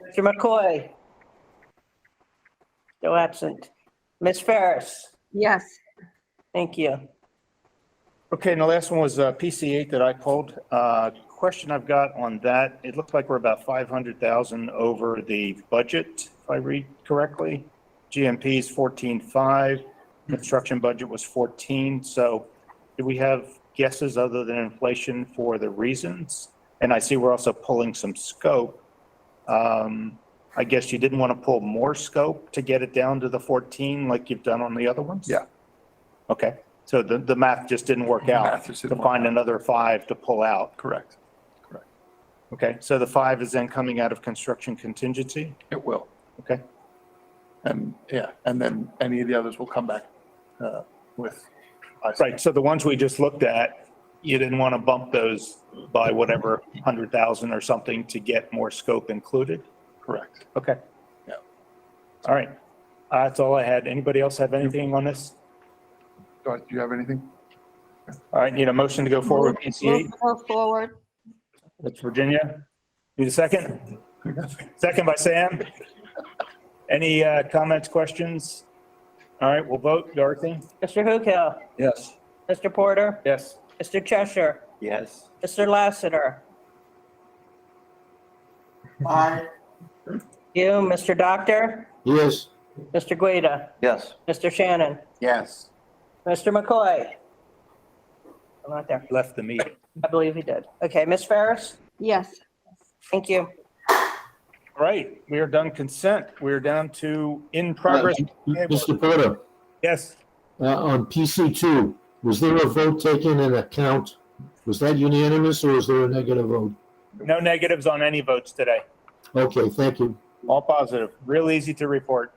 Mr. McCoy. Still absent. Ms. Ferris, Yes. thank you. Okay, and the last one was PC8 that I pulled. Question I've got on that, it looked like we're about 500,000 over the budget, if I read correctly. GMP is 14.5, construction budget was 14. So do we have guesses other than inflation for the reasons? And I see we're also pulling some scope. I guess you didn't want to pull more scope to get it down to the 14 like you've done on the other ones? Yeah. Okay, so the math just didn't work out to find another 5 to pull out. Correct. Okay, so the 5 is then coming out of construction contingency? It will. Okay. And yeah, and then any of the others will come back with. Right, so the ones we just looked at, you didn't want to bump those by whatever 100,000 or something to get more scope included? Correct. Okay. Yeah. All right, that's all I had. Anybody else have anything on this? Do you have anything? All right, need a motion to go forward with PC8? Go forward. That's Virginia. Need a second? Second by Sam. Any comments, questions? All right, we'll vote. Dorothy? Mr. Hookhill, Yes. Mr. Porter, Yes. Mr. Cheshire, Yes. Mr. Lassiter. Aye. You, Mr. Doctor, Yes. Mr. Guida, Yes. Mr. Shannon, Yes. Mr. McCoy. I'm not there. Left the meeting. I believe he did. Okay, Ms. Ferris, Yes. thank you. All right, we are done consent. We're down to in progress. Mr. Porter, Yes. on PC2, was there a vote taken in account? Was that unanimous or was there a negative vote? No negatives on any votes today. Okay, thank you. All positive. Real easy to report.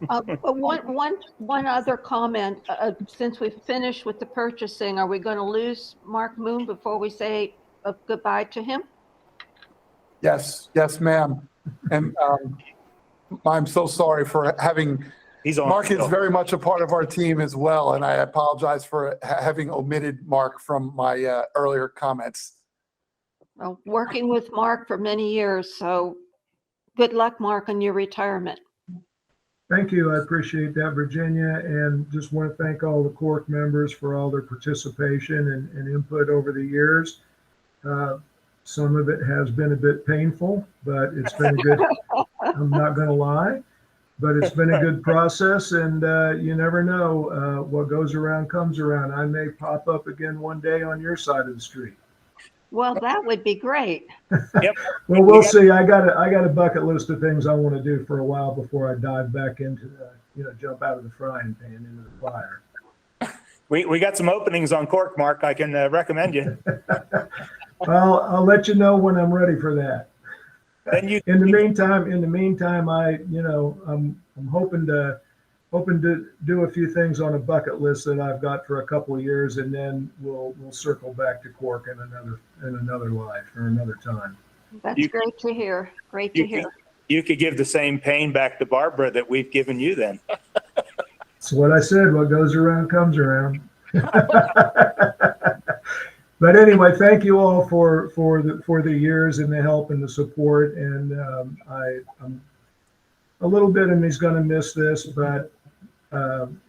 But one other comment, since we've finished with the purchasing, are we going to lose Mark Moon before we say goodbye to him? Yes, ma'am. And I'm so sorry for having, Mark is very much a part of our team as well, and I apologize for having omitted Mark from my earlier comments. Well, working with Mark for many years, so good luck, Mark, on your retirement. Thank you. I appreciate that, Virginia, and just want to thank all the CORC members for all their participation and input over the years. Some of it has been a bit painful, but it's been good. I'm not going to lie, but it's been a good process, and you never know what goes around comes around. I may pop up again one day on your side of the street. Well, that would be great. Yep. Well, we'll see. I got a bucket list of things I want to do for a while before I dive back into jump out of the frying pan into the fire. We got some openings on CORC, Mark. I can recommend you. Well, I'll let you know when I'm ready for that. Then you. In the meantime, I'm hoping to do a few things on a bucket list that I've got for a couple of years, and then we'll circle back to CORC in another life or another time. That's great to hear. Great to hear. You could give the same pain back to Barbara that we've given you then. That's what I said. What goes around comes around. But anyway, thank you all for the years and the help and the support. And I'm a little bit of me's going to miss this, but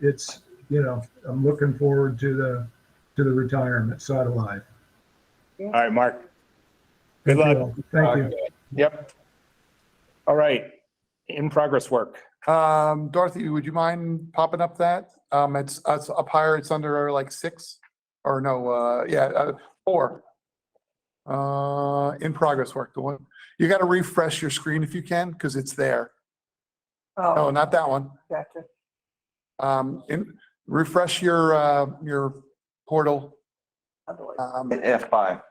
it's I'm looking forward to the retirement side of life. All right, Mark. Good Thank you luck. all. Thank you. Yep. All right. In progress work. Dorothy, would you mind popping up that? It's up higher. It's under like 6. or no, yeah, 4. In progress work, the one, you got to refresh your screen if you can, because it's there. No, Oh, not that one. gotcha. Refresh your portal. Hit F5.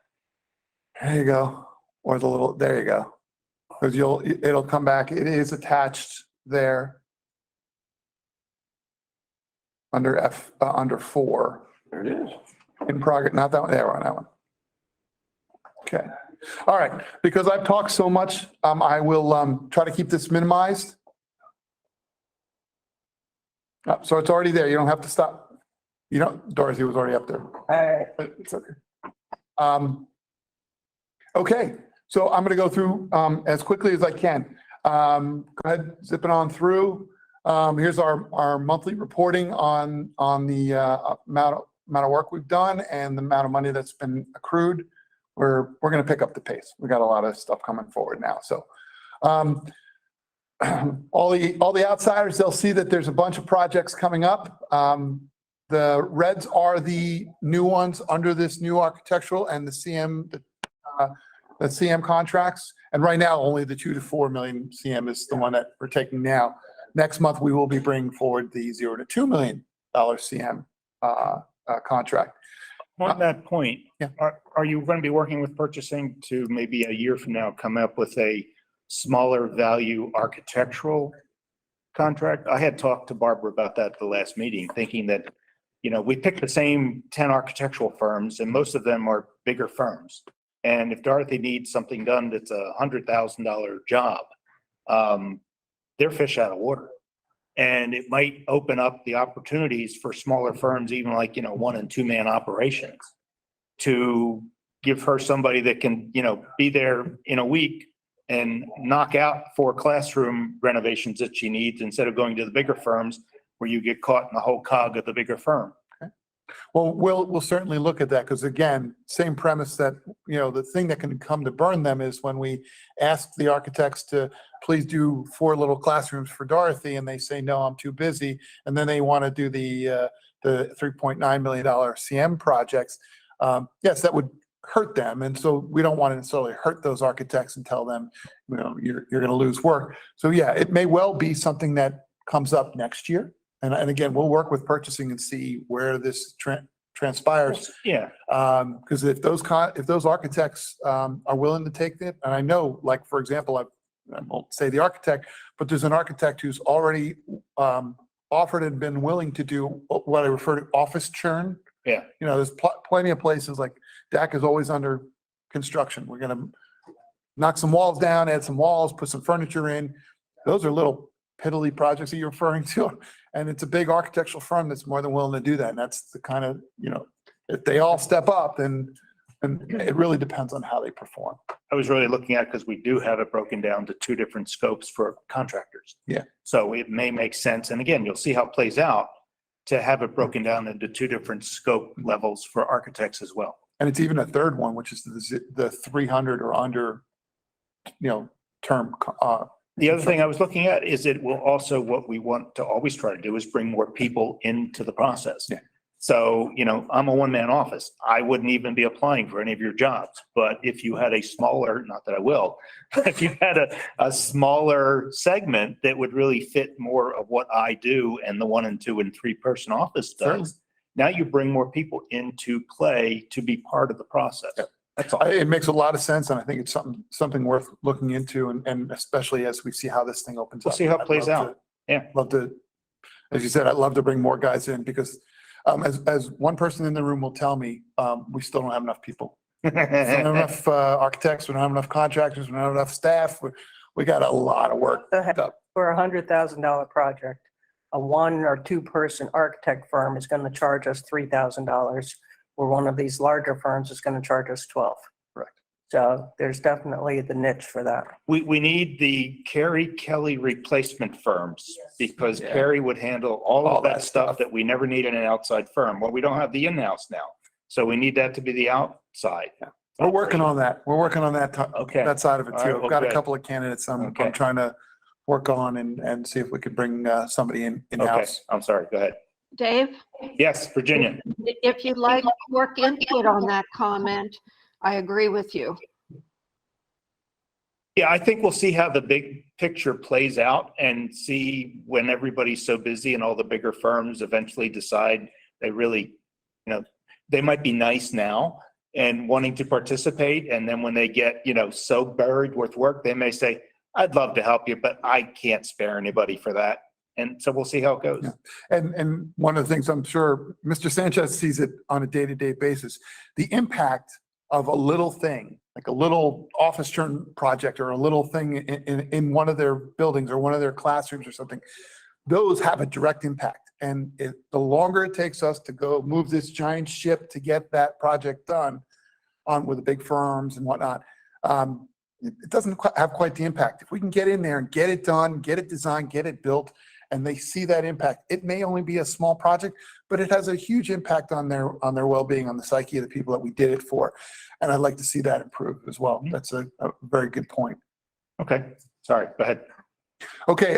There you go. Or the little, there you go. Because it'll come back. It is attached there. Under under 4. There it is. In progress, not that one, there on that one. Okay. All right. Because I've talked so much, I will try to keep this minimized. So it's already there. You don't have to stop. You don't, Dorothy was already up there. All right. It's okay. Okay, so I'm gonna go through as quickly as I can. Go ahead, zipping on through. Here's our monthly reporting on the amount of work we've done and the amount of money that's been accrued. We're gonna pick up the pace. We got a lot of stuff coming forward now. So all the outsiders, they'll see that there's a bunch of projects coming up. The reds are the new ones under this new architectural and the CM contracts. And right now, only the 2 to 4 million CM is the one that we're taking now. Next month, we will be bringing forward the $0 to $2 million CM contract. On that point, Yeah. are you going to be working with purchasing to maybe a year from now come up with a smaller value architectural contract? I had talked to Barbara about that at the last meeting, thinking that, we picked the same 10 architectural firms and most of them are bigger firms. And if Dorothy needs something done that's a $100,000 job, they're fish out of water. And it might open up the opportunities for smaller firms, even like, 1 and 2 man operations, to give her somebody that can, be there in a week and knock out 4 classroom renovations that she needs instead of going to the bigger firms where you get caught in the whole cog of the bigger firm. Well, we'll certainly look at that because again, same premise that, the thing that can come to burn them is when we ask the architects to please do 4 little classrooms for Dorothy and they say, no, I'm too busy. And then they want to do the $3.9 million CM projects. Yes, that would hurt them. And so we don't want to necessarily hurt those architects and tell them, you're going to lose work. So yeah, it may well be something that comes up next year. And again, we'll work with purchasing and see where this transpires. Yeah. Because if those architects are willing to take it, and I know, like, for example, I won't say the architect, but there's an architect who's already offered and been willing to do what I refer to office churn. Yeah. There's plenty of places like DAC is always under construction. We're going to knock some walls down, add some walls, put some furniture in. Those are little piddly projects that you're referring to. And it's a big architectural firm that's more than willing to do that. And that's the kind of, if they all step up, then it really depends on how they perform. I was really looking at it because we do have it broken down to 2 different scopes for contractors. Yeah. So it may make sense. And again, you'll see how it plays out to have it broken down into 2 different scope levels for architects as well. And it's even a third one, which is the 300 or under, term. The other thing I was looking at is it will also, what we want to always try to do is bring more people into the process. Yeah. So, I'm a 1-man office. I wouldn't even be applying for any of your jobs. But if you had a smaller, not that I will, if you had a smaller segment that would really fit more of what I do and the 1 and 2 and 3 person office does, Certainly. Now you bring more people into play to be part of the process. Yeah. That's all. It makes a lot of sense, and I think it's something worth looking into, and especially as we see how this thing opens up. We'll see how it plays out. Yeah. Love to, as you said, I'd love to bring more guys in because as one person in the room will tell me, we still don't have enough people. We don't have enough architects, we don't have enough contractors, we don't have enough staff. We got a lot of work. For a $100,000 project, a 1 or 2 person architect firm is going to charge us $3,000, where one of these larger firms is going to charge us $12,000. Correct. So there's definitely the niche for that. We need the Carrie Kelly replacement firms because Carrie would handle all of that stuff that we never need in an outside firm. Well, we don't have the in-house now. So we need that to be the outside. We're working on that. We're working on that, that side of it All too. right, I've got a okay. couple of candidates I'm Okay. trying to work on and see if we could bring somebody in-house. Okay, I'm sorry, go ahead. Dave, Yes, Virginia. if you'd like work input on that comment, I agree with you. Yeah, I think we'll see how the big picture plays out and see when everybody's so busy and all the bigger firms eventually decide they really, they might be nice now and wanting to participate. And then when they get, so buried with work, they may say, I'd love to help you, but I can't spare anybody for that. And so we'll see how it goes. Yeah. And one of the things I'm sure Mr. Sanchez sees it on a day-to-day basis, the impact of a little thing, like a little office turn project or a little thing in one of their buildings or one of their classrooms or something, those have a direct impact. And the longer it takes us to go move this giant ship to get that project done on with the big firms and whatnot, it doesn't have quite the impact. If we can get in there and get it done, get it designed, get it built, and they see that impact, it may only be a small project, but it has a huge impact on their well-being, on the psyche of the people that we did it for. And I'd like to see that improve as well. That's a very good point. Okay, sorry, go ahead. Okay,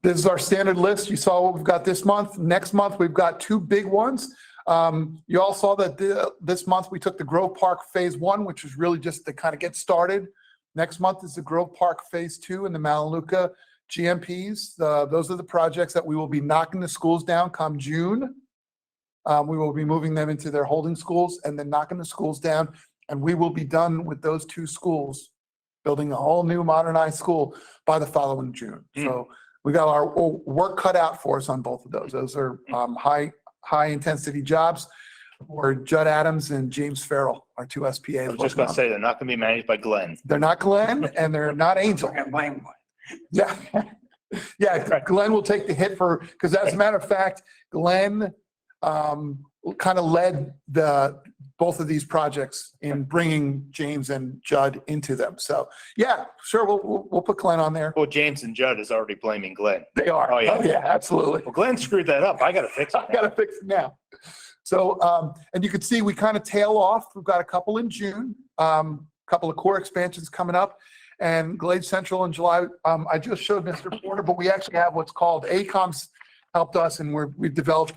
this is our standard list. You saw what we've got this month. Next month, we've got two big ones. You all saw that this month we took the Grove Park Phase 1, which was really just to kind of get started. Next month is the Grove Park Phase 2 and the Malaluka GMPs. Those are the projects that we will be knocking the schools down come June. We will be moving them into their holding schools and then knocking the schools down. And we will be done with those two schools, building a whole new modernized school by the following June. So we got our work cut out for us on both of those. Those are high intensity jobs for Judd Adams and James Farrell, our two SPA. I was just going to say, they're not going to be managed by Glenn. They're not Glenn and they're not Angel. Yeah. Yeah, Glenn will take the hit because as a matter of fact, Glenn kind of led both of these projects in bringing James and Judd into them. So yeah, sure, we'll put Glenn on there. Well, James and Judd is already blaming Glenn. They are. Oh, yeah. Yeah, absolutely. Well, Glenn screwed that up. I got to fix it. I got to fix it now. So, and you can see we kind of tail off. We've got a couple in June, couple of core expansions coming up. And Glade Central in July, I just showed Mr. Porter, but we actually have what's called ACOM's helped us, and we've developed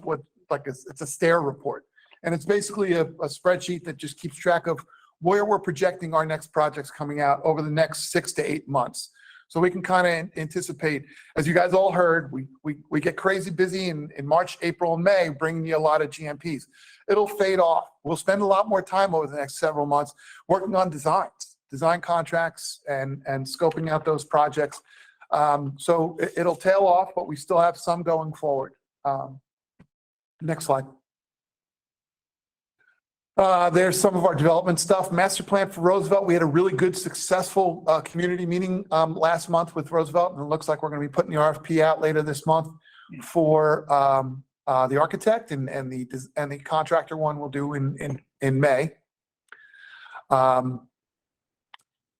it's a Stair Report. And it's basically a spreadsheet that just keeps track of where we're projecting our next projects coming out over the next 6 to 8 months. So we can kind of anticipate, as you guys all heard, we get crazy busy in March, April, and May, bringing you a lot of GMPs. It'll fade off. We'll spend a lot more time over the next several months working on design contracts and scoping out those projects. So it'll tail off, but we still have some going forward. Next slide. There's some of our development stuff. Master plan for Roosevelt. We had a really good, successful community meeting last month with Roosevelt, and it looks like we're going to be putting the RFP out later this month for the architect, and the contractor one we'll do in May.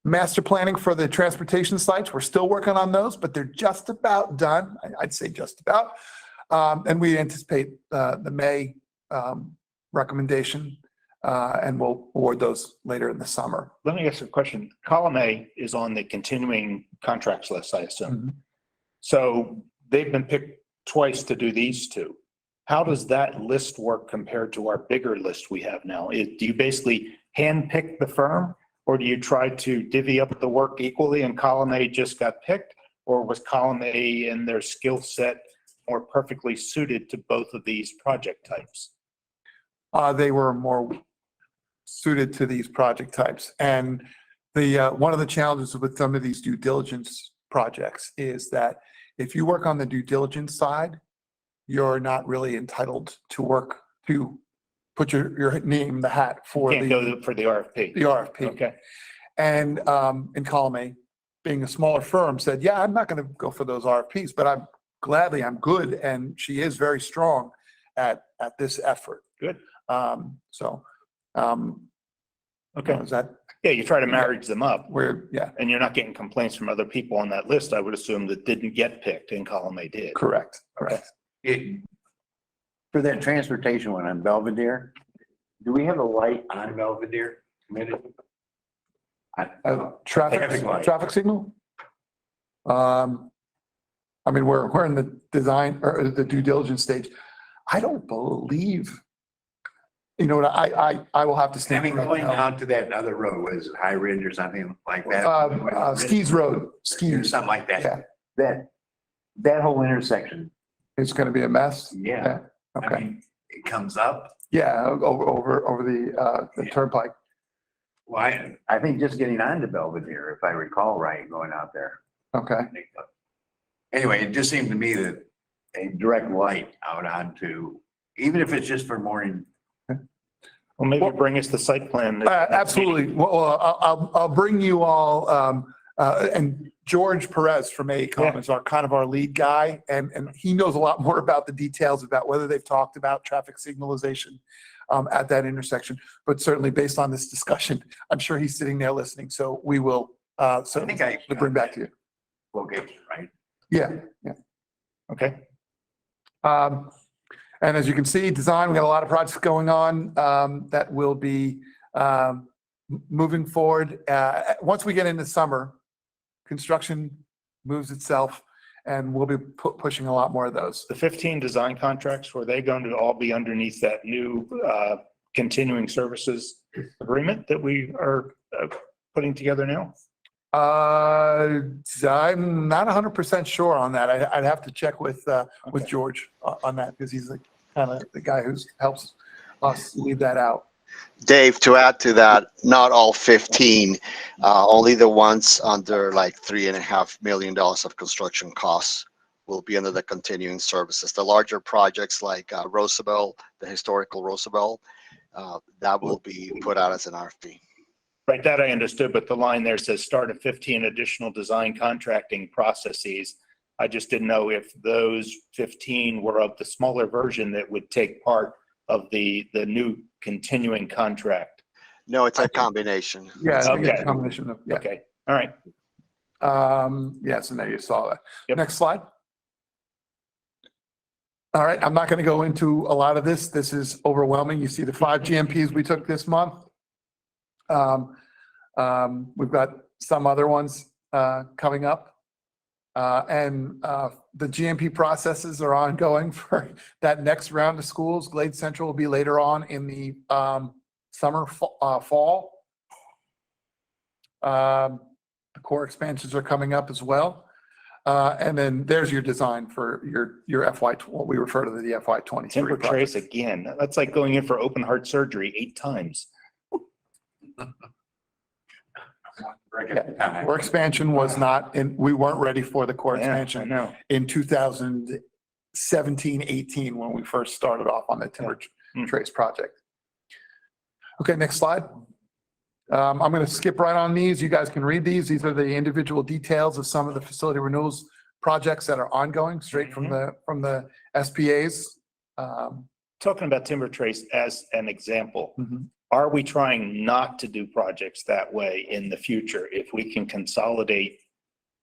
Master planning for the transportation sites. We're still working on those, but they're just about done. I'd say just about. And we anticipate the May recommendation, and we'll award those later in the summer. Let me ask you a question. Column A is on the continuing contracts list, I assume. Mm-hmm. So they've been picked twice to do these two. How does that list work compared to our bigger list we have now? Do you basically handpick the firm, or do you try to divvy up the work equally and column A just got picked, or was column A and their skill set more perfectly suited to both of these project types? They were more suited to these project types. And one of the challenges with some of these due diligence projects is that if you work on the due diligence side, you're not really entitled to work to put your name in the hat for Can't go for the RFP. the RFP. Okay. And in column A, being a smaller firm, said, yeah, I'm not going to go for those RFPs, but I'm good. And she is very strong at this effort. Good. Okay. Is that? Yeah, you try to marriage them up. Yeah. And you're not getting complaints from other people on that list, I would assume, that didn't get picked and column A did. Correct. For that transportation one on Belvedere, do we have a light on Belvedere committed? Traffic signal? I mean, we're in the design or the due diligence stage. I don't believe, you know what, I will have to I stand. mean, going out to that other road, what is it, High Ridge or something like that? Skis Road, Or Skis. something like Yeah. that. That whole intersection, It's going to be a mess. yeah. I Okay. mean, it comes up. Yeah, over the turnpike. Well, I think just getting onto Belvedere, if I recall right, going out there. Okay. Anyway, it just seemed to me that a direct light out onto, even if it's just for morning. Well, maybe bring us the site plan. Absolutely. Well, I'll bring you all, and George Perez from AECom is our lead guy, and he knows a lot more about the details about whether they've talked about traffic signalization at that intersection. But certainly based on this discussion, I'm sure he's sitting there listening. So we will certainly bring back to you. Location, right? Yeah. Okay. And as you can see, design, we got a lot of projects going on that will be moving forward. Once we get into summer, construction moves itself, and we'll be pushing a lot more of those. The 15 design contracts, were they going to all be underneath that new continuing services agreement that we are putting together now? I'm not 100% sure on that. I'd have to check with George on that, because he's kind of the guy who helps us leave that out. Dave, to add to that, not all 15, only the ones under like $3.5 million of construction costs will be under the continuing services. The larger projects like Roosevelt, the historical Roosevelt, that will be put out as an RFP. Right, that I understood, but the line there says start of 15 additional design contracting processes. I just didn't know if those 15 were of the smaller version that would take part of the new continuing contract. No, it's a combination. Yeah, Okay. it's a combination of, yeah. Okay, all right. Yes, and there you saw that. Yep. Next slide. All right, I'm not going to go into a lot of this. This is overwhelming. You see the 5 GMPs we took this month. We've got some other ones coming up. The GMP processes are ongoing for that next round of schools. Glade Central will be later on in the summer, fall. The core expansions are coming up as well. And then there's your design for your FY, what we refer to the FY 23 Timber project. trace again. That's like going in for open heart surgery 8 times. Yeah. Core expansion was not, and we weren't ready for the core Yeah, expansion I know. in 2017, 18, when we first started off on the timber trace project. Okay, next slide. I'm going to skip right on these. You guys can read these. These are the individual details of some of the facility renewals projects that are ongoing straight from the SPAs. Talking about timber trace as an example, are we trying not to do projects that way in the future if we can consolidate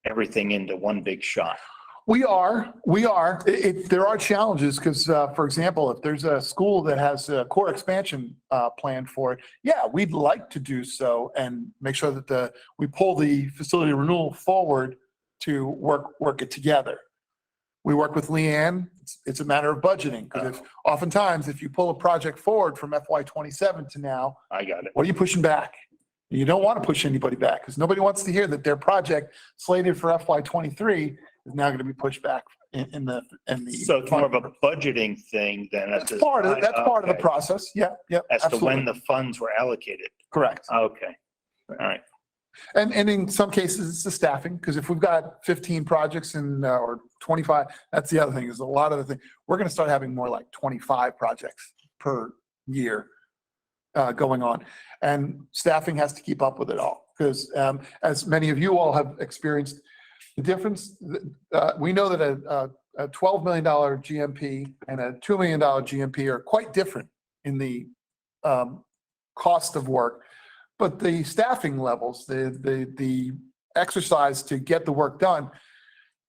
everything into one big shot? We are. There are challenges because, for example, if there's a school that has a core expansion plan for it, yeah, we'd like to do so and make sure that we pull the facility renewal forward to work it together. We work with Leanne. It's a matter of budgeting, because oftentimes if you pull a project forward from FY 27 to now, I got it. what are you pushing back? You don't want to push anybody back because nobody wants to hear that their project slated for FY 23 is now going to be pushed back in the. So it's more of a budgeting thing than That's part of the process. Yeah. As absolutely. to when the funds were allocated. Correct. Okay. All right. And in some cases, it's the staffing, because if we've got 15 projects or 25, that's the other thing, is a lot of the thing. We're going to start having more like 25 projects per year going on. And staffing has to keep up with it all, because as many of you all have experienced, the difference, we know that a $12 million GMP and a $2 million GMP are quite different in the cost of work. But the staffing levels, the exercise to get the work done,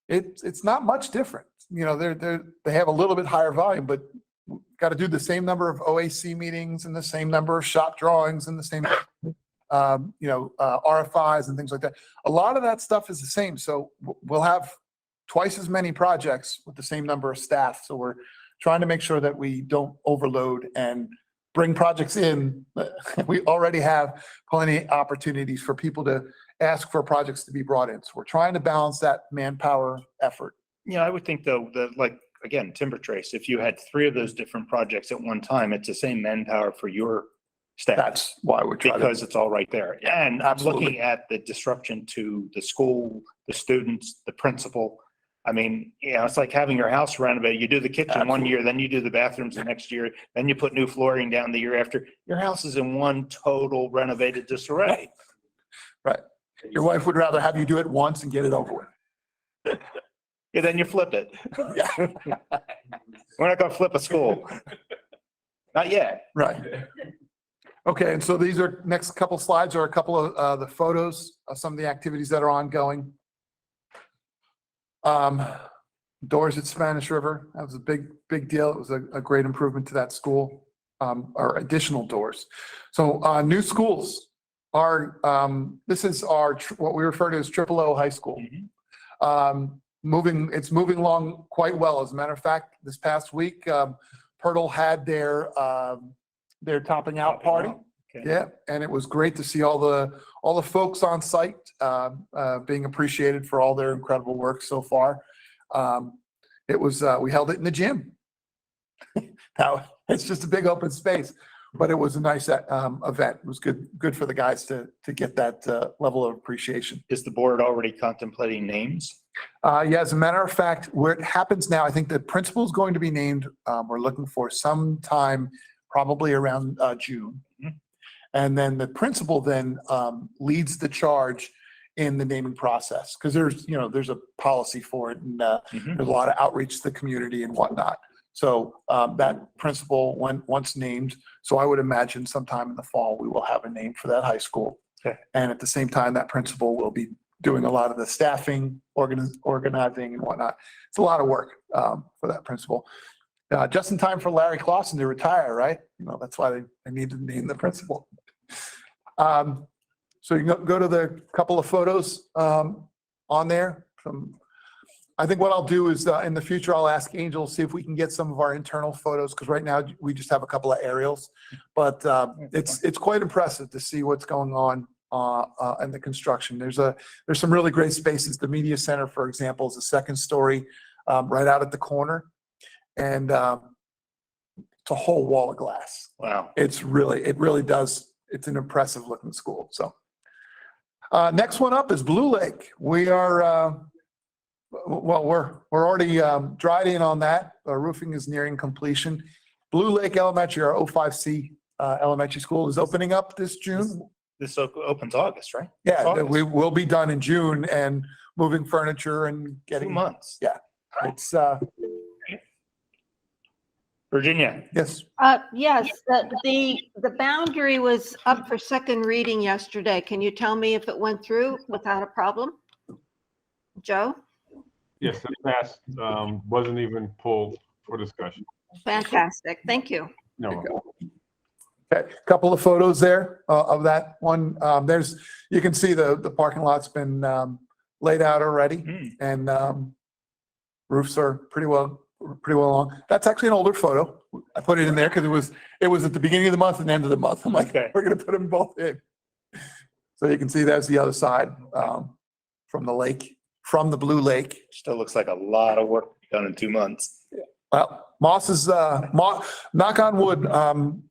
it's not much different. You know, they have a little bit higher volume, but got to do the same number of OAC meetings and the same number of shop drawings and the same, RFIs and things like that. A lot of that stuff is the same. So we'll have twice as many projects with the same number of staff. So we're trying to make sure that we don't overload and bring projects in. We already have plenty of opportunities for people to ask for projects to be brought in. So we're trying to balance that manpower effort. Yeah, I would think though, that like, again, timber trace, if you had 3 of those different projects at one time, it's the same manpower for your staff. That's why we're trying Because it's all right there. And I'm Absolutely. looking at the disruption to the school, the students, the principal. I mean, you know, it's like having your house renovated. You do the kitchen one year, then you do the bathrooms the next year, then you put new flooring down the year after. Your house is in one total renovated disarray. Right. Your wife would rather have you do it once and get it over with. Yeah, then you flip it. Yeah. We're not gonna flip a school. Not yet. Right. Okay, and so these are, next couple slides are a couple of the photos of some of the activities that are ongoing. Doors at Spanish River, that was a big deal. It was a great improvement to that school, or additional doors. So new schools are, this is our, what we refer to as O High School. It's moving along quite well. As a matter of fact, this past week, Pirtle had their topping out party. Okay. Yeah, and it was great to see all the folks on site being appreciated for all their incredible work so far. It was we held it in the gym. Now it's just a big open space, but it was a nice event. It was good for the guys to get that level of appreciation. Is the board already contemplating names? Yeah, as a matter of fact, where it happens now, I think the principal is going to be named. We're looking for some time, probably around June. And then the principal then leads the charge in the naming process, because there's a policy for it, and there's a lot of outreach to the community and whatnot. So that principal, once named, so I would imagine sometime in the fall, we will have a name for that high school. Okay. And at the same time, that principal will be doing a lot of the staffing, organizing and whatnot. It's a lot of work for that principal. Just in time for Larry Clausen to retire, right? That's why they need to name the principal. So you can go to the couple of photos on there. I think what I'll do is in the future, I'll ask Angel, see if we can get some of our internal photos, because right now we just have a couple of aerials. But it's quite impressive to see what's going on in the construction. There's some really great spaces. The media center, for example, is a second story right out at the corner. And it's a whole wall of glass. Wow. It really does. It's an impressive looking school. So next one up is Blue Lake. We are, we're already dried in on that. Our roofing is nearing completion. Blue Lake Elementary, our 05C elementary school, is opening up this June. This opens August, right? Yeah, August. we will be done in June and moving furniture and getting. 2 months. Yeah, it's Virginia. yes. Yes, the boundary was up for second reading yesterday. Can you tell me if it went through without a problem? Joe? Yes, it passed. Wasn't even pulled for discussion. Fantastic. Thank you. No. Okay, couple of photos there of that one. You can see the parking lot's been laid out already, and roofs are pretty well along. That's actually an older photo. I put it in there because it was at the beginning of the month and end of the month. I'm like, Okay. we're gonna put them both in. So you can see that's the other side from the lake, from the Blue Lake. Still looks like a lot of work done in 2 months. Well, Moss is, knock on wood,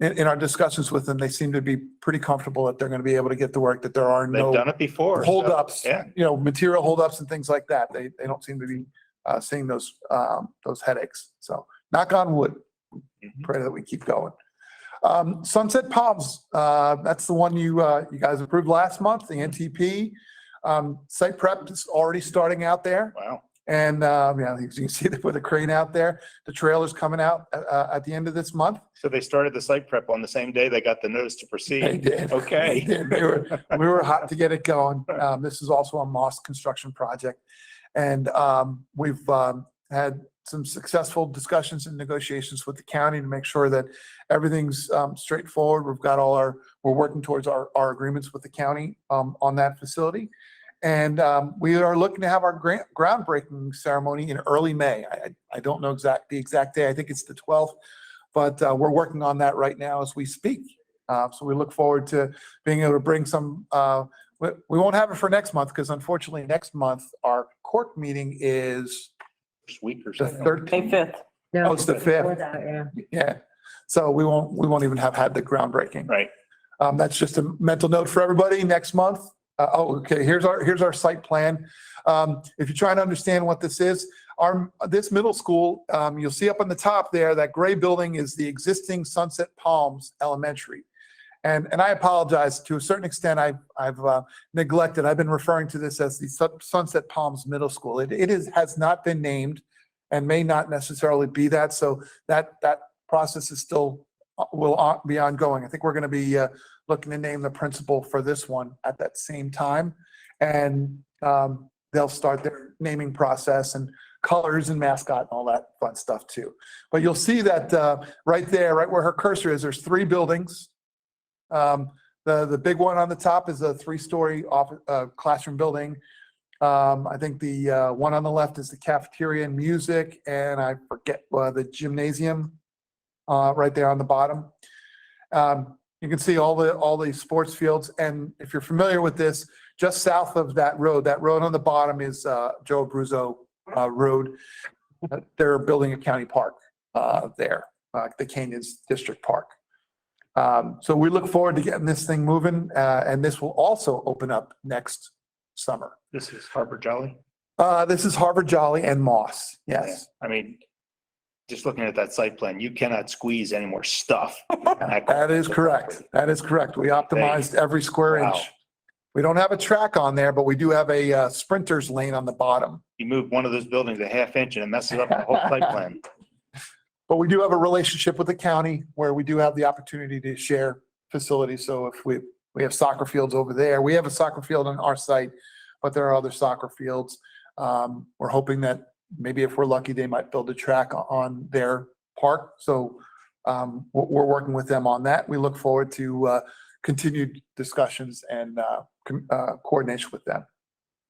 in our discussions with them, they seem to be pretty comfortable that they're going to be able to get the work, that there are They've no done it before. so, holdups, Yeah. material holdups and things like that. They don't seem to be seeing those headaches. So knock on wood, pray that we keep going. Sunset Palms, that's the one you guys approved last month, the NTP. Site prep is already starting out there. Wow. And you can see they put a crane out there. The trailer's coming out at the end of this month. So they started the site prep on the same day they got the notice to proceed. They did. Okay. They did. We were hot to get it going. This is also a Moss construction project. And we've had some successful discussions and negotiations with the county to make sure that everything's straightforward. We're working towards our agreements with the county on that facility. And we are looking to have our groundbreaking ceremony in early May. I don't know the exact day. I think it's the 12th, but we're working on that right now as we speak. So we look forward to being able to bring some, we won't have it for next month because unfortunately next month our CORC meeting is First week or the something. 13th. May 5th. Oh, it's the Before 5th. that, yeah. Yeah. So we won't even have had the groundbreaking. Right. That's just a mental note for everybody next month. Okay, here's our site plan. If you're trying to understand what this is, this middle school, you'll see up on the top there, that gray building is the existing Sunset Palms Elementary. And I apologize to a certain extent, I've neglected. I've been referring to this as the Sunset Palms Middle School. It has not been named and may not necessarily be that. So that process is still will be ongoing. I think we're going to be looking to name the principal for this one at that same time. And they'll start their naming process and colors and mascot and all that fun stuff too. But you'll see that right there, right where her cursor is, there's 3 buildings. The big one on the top is a 3-story classroom building. I think the one on the left is the cafeteria and music, and I forget the gymnasium right there on the bottom. You can see all the sports fields, and if you're familiar with this, just south of that road on the bottom is Joe Abruzzo Road. They're building a county park there, the Canyons District Park. So we look forward to getting this thing moving, and this will also open up next summer. This is Harvard Jolly. This is Harvard Jolly and Moss. Yes. I mean, just looking at that site plan, you cannot squeeze any more stuff. That is correct. That is correct. We optimized every square Wow. inch. We don't have a track on there, but we do have a sprinter's lane on the bottom. You move one of those buildings a half inch and it messes up the whole site plan. But we do have a relationship with the county where we do have the opportunity to share facilities. So if we have soccer fields over there, we have a soccer field on our site, but there are other soccer fields. We're hoping that maybe if we're lucky, they might build a track on their park. So we're working with them on that. We look forward to continued discussions and coordination with them.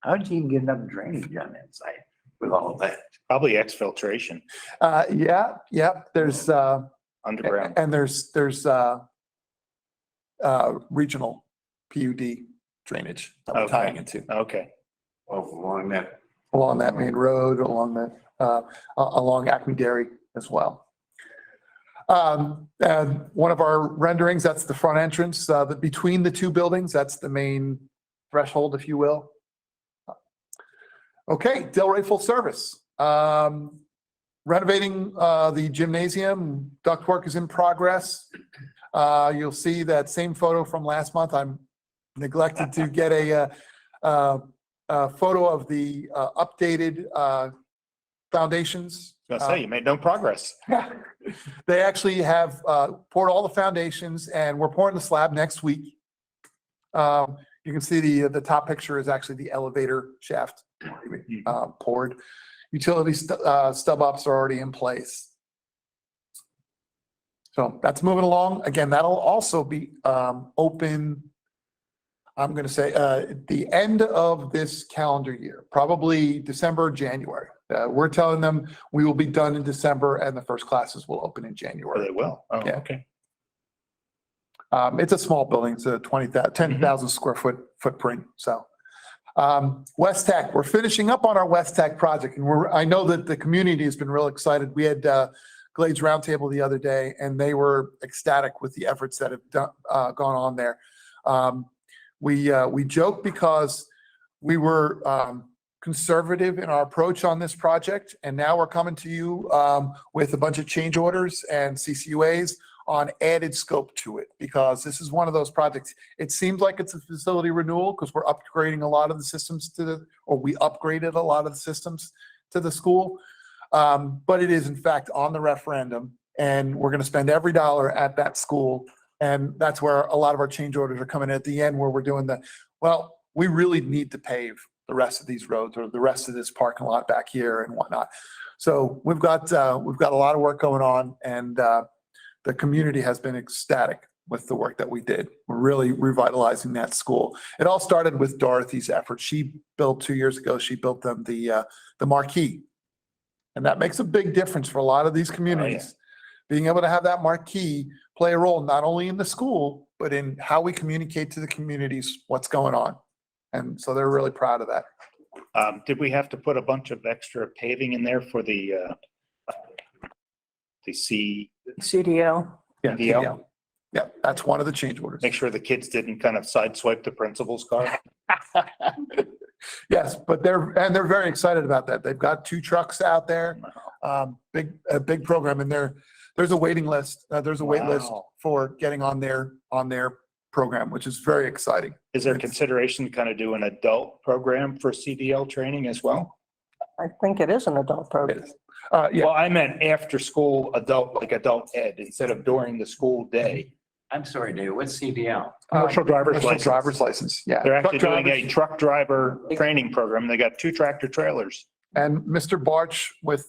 How did you even get enough drainage on that site with all of that? Probably exfiltration Yeah. There's underground. and there's regional PUD drainage that we're tying into Okay. Along that. main road, along Acme Dairy as well. And one of our renderings, that's the front entrance, between the 2 buildings, that's the main threshold, if you will. Okay, Delray Full Service. Renovating the gymnasium, ductwork is in progress. You'll see that same photo from last month. I'm neglected to get a photo of the updated foundations. I was gonna say, you made no progress. They actually have poured all the foundations and we're pouring the slab next week. You can see the top picture is actually the elevator shaft poured. Utility stub ups are already in place. So that's moving along. Again, that'll also be open, I'm going to say at the end of this calendar year, probably December, January. We're telling them we will be done in December and the first classes will open in January. Or they will. Oh, Yeah. okay. It's a small building. It's a 10,000 square foot footprint. So West Tech, we're finishing up on our West Tech project. And I know that the community has been real excited. We had Glades Roundtable the other day and they were ecstatic with the efforts that have gone on there. We joke because we were conservative in our approach on this project. And now we're coming to you with a bunch of change orders and CCUAs on added scope to it, because this is one of those projects. It seems like it's a facility renewal because we're upgrading a lot of the systems we upgraded a lot of the systems to the school. But it is in fact on the referendum and we're going to spend every dollar at that school. And that's where a lot of our change orders are coming at the end, where we're doing we really need to pave the rest of these roads or the rest of this parking lot back here and whatnot. So we've got a lot of work going on, and the community has been ecstatic with the work that we did. We're really revitalizing that school. It all started with Dorothy's effort. She built 2 years ago, she built them the marquee. And that makes a big difference for a lot of these communities. Being able to have that marquee play a role not only in the school, but in how we communicate to the communities what's going on. And so they're really proud of that. Did we have to put a bunch of extra paving in there for the CDL? Yeah, CDL? Yeah, that's one of the change orders. Make sure the kids didn't kind of sideswipe the principal's car? Yes, but they're very excited about that. They've got 2 trucks out there, a big program, and there's a waiting list. There's a wait list for getting on their program, which is very exciting. Is there consideration to kind of do an adult program for CDL training as well? I think it is an adult program. Yeah. Well, I meant after school adult, like adult ed, instead of during the school day. I'm sorry, Dave, what's CDL? Commercial driver's license. Driver's license, yeah. They're actually Truck doing a drivers. truck driver training program. They got 2 tractor trailers. And Mr. Barch with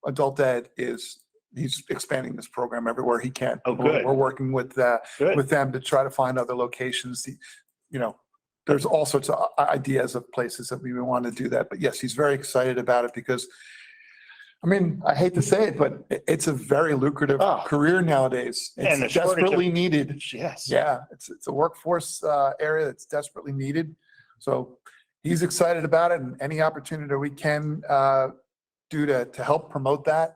Adult Ed he's expanding this program everywhere he can. Oh, good. We're working with them to try to find other locations. There's all sorts of ideas of places that we would want to do that. But yes, he's very excited about it because, I mean, I hate to say it, but it's a very lucrative career nowadays. And the It's shortage of- desperately needed. Yes. Yeah, it's a workforce area that's desperately needed. So he's excited about it, and any opportunity that we can do to help promote that.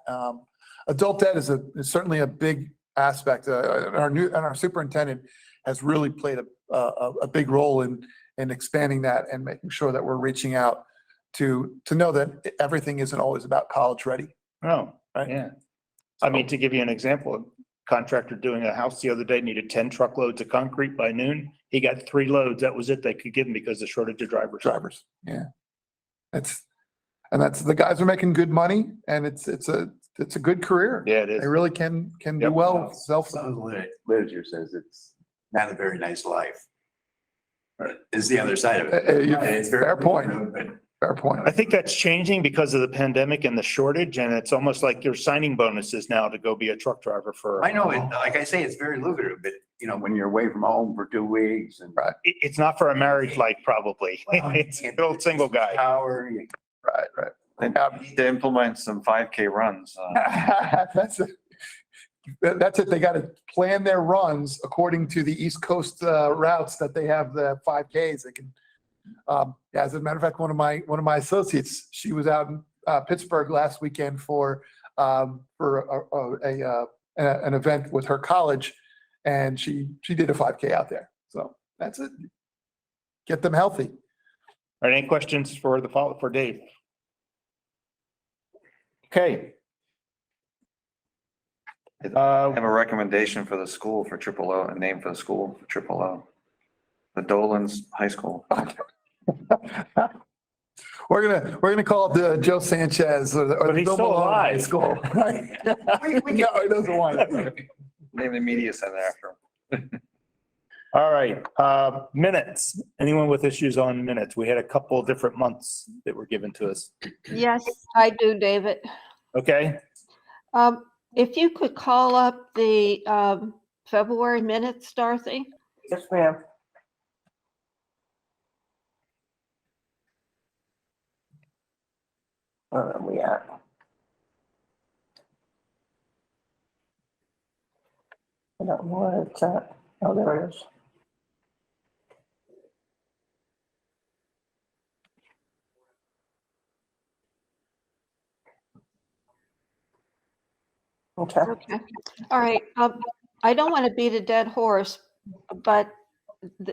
Adult Ed is certainly a big aspect. Our superintendent has really played a big role in expanding that and making sure that we're reaching out to know that everything isn't always about college ready. Oh, Right. yeah. I mean, to give you an example, a contractor doing a house the other day needed 10 truckloads of concrete by noon. He got 3 loads. That was it they could give him because of the shortage of drivers. Yeah. That's the guys are making good money, and it's a good career. Yeah, it is. They really can do Yep. well. Some of the literature says it's not a very nice life. Is the other side of it. And it's very Fair point. lucrative, Fair point. I think that's changing because of the pandemic and the shortage, and it's almost like you're signing bonuses now to go be a truck driver for. I know it, like I say, it's very lucrative, but when you're away from home for 2 weeks and. It's not for a married life, probably. It's an old single guy. Right. They need to implement some 5K runs. That's it. They got to plan their runs according to the East Coast routes that they have, the 5Ks. They can. As a matter of fact, one of my associates, she was out in Pittsburgh last weekend for an event with her college, and she did a 5K out there. So that's it. Get them healthy. All right, any questions for Dave? Okay. I have a recommendation for the school for Triple O, a name for the school for Triple O. The Dolan's High School. We're gonna call it Joe Sanchez or But the he's Bill still Malone High alive. School. Right? No, he doesn't want it. Name the media center after him. All right, minutes. Anyone with issues on minutes? We had a couple of different months that were given to us. Yes, I do, David. Okay, If you could call up the February minutes, Dorothy? Yes, ma'am. Where are we at? I don't know where it's at. Oh, there it is. Okay. Okay. All right. I don't want to beat a dead horse, but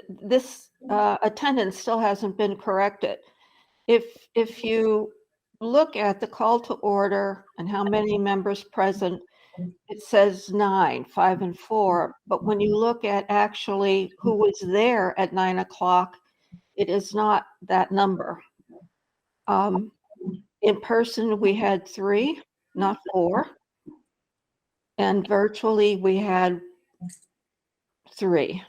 this attendance still hasn't been corrected. If you look at the call to order and how many members present, it says 9, 5 and 4. But when you look at actually who was there at 9 o'clock, it is not that number. In person, we had 3, not 4. And virtually, we had 3.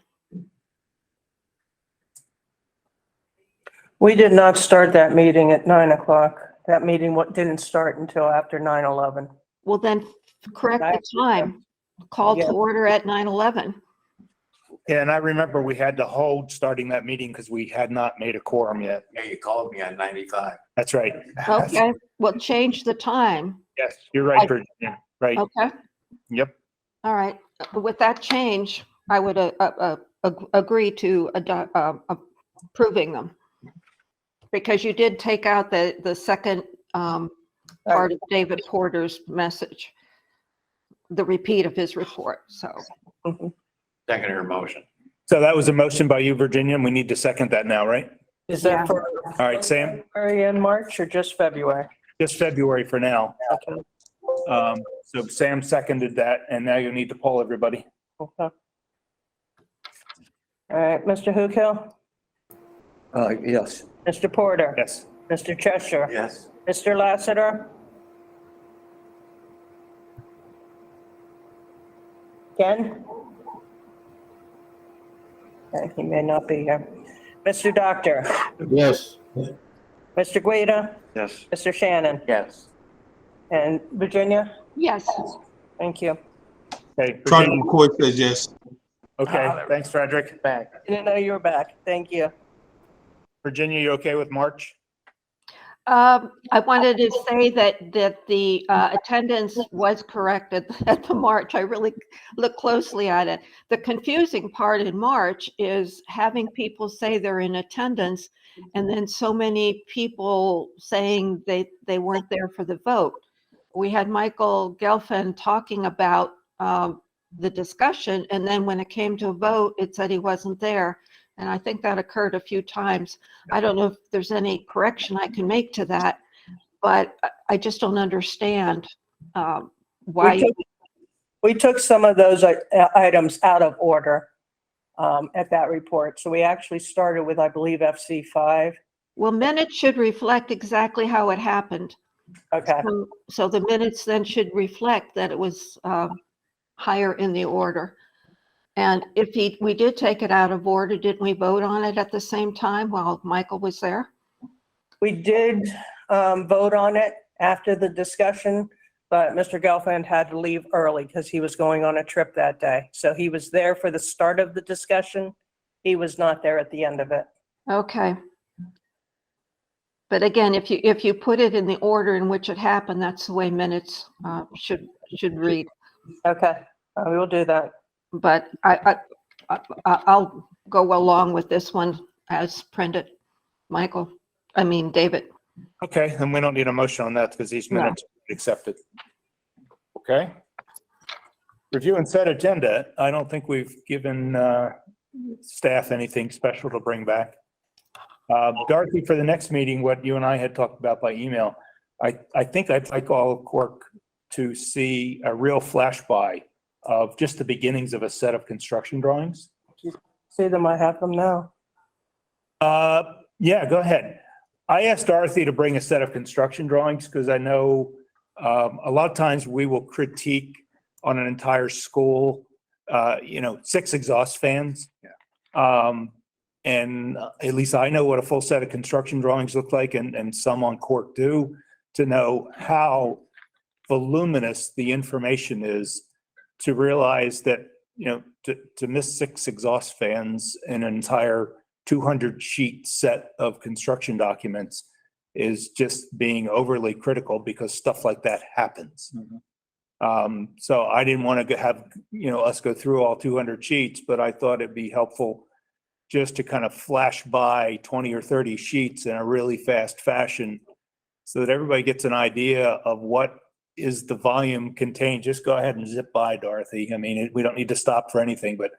We did not start that meeting at 9 o'clock. That meeting didn't start until after 9/11. Well, then correct the time. Call to Yeah. order at 9:11. Yeah, and I remember we had to hold starting that meeting because we had not made a quorum yet. Yeah, you called me on 95. That's right. Okay, well, change the time. Yes, you're right, Virginia. Right. Okay, Yep. all right. With that change, I would agree to approving them. Because you did take out the second part of David Porter's message, the repeat of his report, so. Second her motion. So that was a motion by you, Virginia, and we need to second that now, right? Is that for All right, Sam? February and March or just February? Just February for now. Okay. So Sam seconded that, and now you need to poll everybody. Okay. All right, Mr. Hookhill, Yes. Mr. Porter, Yes. Mr. Cheshire, Yes. Mr. Lassiter. Ken? Okay, he may not be here. Mr. Doctor, Yes. Mr. Guida, Yes. Mr. Shannon, Yes. and Virginia? Yes. Thank you. Okay, Charlie Virginia. McCoy says yes. Okay, thanks, Frederick. Back. Didn't know you were back. Thank you. Virginia, you okay with March? I wanted to say that the attendance was correct at the March. I really looked closely at it. The confusing part in March is having people say they're in attendance and then so many people saying they weren't there for the vote. We had Michael Gelfand talking about the discussion, and then when it came to a vote, it said he wasn't there. And I think that occurred a few times. I don't know if there's any correction I can make to that, but I just don't understand why. We took some of those items out of order at that report. So we actually started with, I believe, FC5. Well, minutes should reflect exactly how it happened. Okay. So the minutes then should reflect that it was higher in the order. And if we did take it out of order, didn't we vote on it at the same time while Michael was there? We did vote on it after the discussion, but Mr. Gelfand had to leave early because he was going on a trip that day. So he was there for the start of the discussion. He was not there at the end of it. Okay. But again, if you put it in the order in which it happened, that's the way minutes should read. Okay, we will do that. But I'll go along with this one as printed. David. Okay, and we don't need a motion on that because these minutes are accepted. Okay. Review and set agenda. I don't think we've given staff anything special to bring back. Dorothy, for the next meeting, what you and I had talked about by email, I think I'd like all of CORC to see a real flash by of just the beginnings of a set of construction drawings. See them, I have them now. Yeah, go ahead. I asked Dorothy to bring a set of construction drawings because I know a lot of times we will critique on an entire school, 6 exhaust fans. And at least I know what a full set of construction drawings look like, and some on CORC do, to know how voluminous the information is, to realize that, to miss 6 exhaust fans in an entire 200 sheet set of construction documents is just being overly critical because stuff like that happens. So I didn't want to have, us go through all 200 sheets, but I thought it'd be helpful just to kind of flash by 20 or 30 sheets in a really fast fashion so that everybody gets an idea of what is the volume contained. Just go ahead and zip by, Dorothy. I mean, we don't need to stop for anything, but,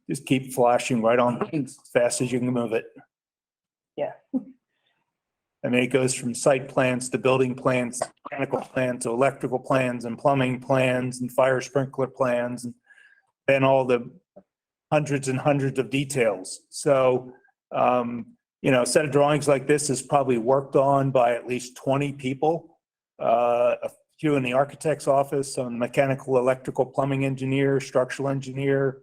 just keep flashing right on as fast as you can move it. Yeah. I mean, it goes from site plans to building plans, mechanical plans to electrical plans and plumbing plans and fire sprinkler plans, and then all the hundreds and hundreds of details. So, a set of drawings like this is probably worked on by at least 20 people, a few in the architect's office, some mechanical, electrical, plumbing engineer, structural engineer,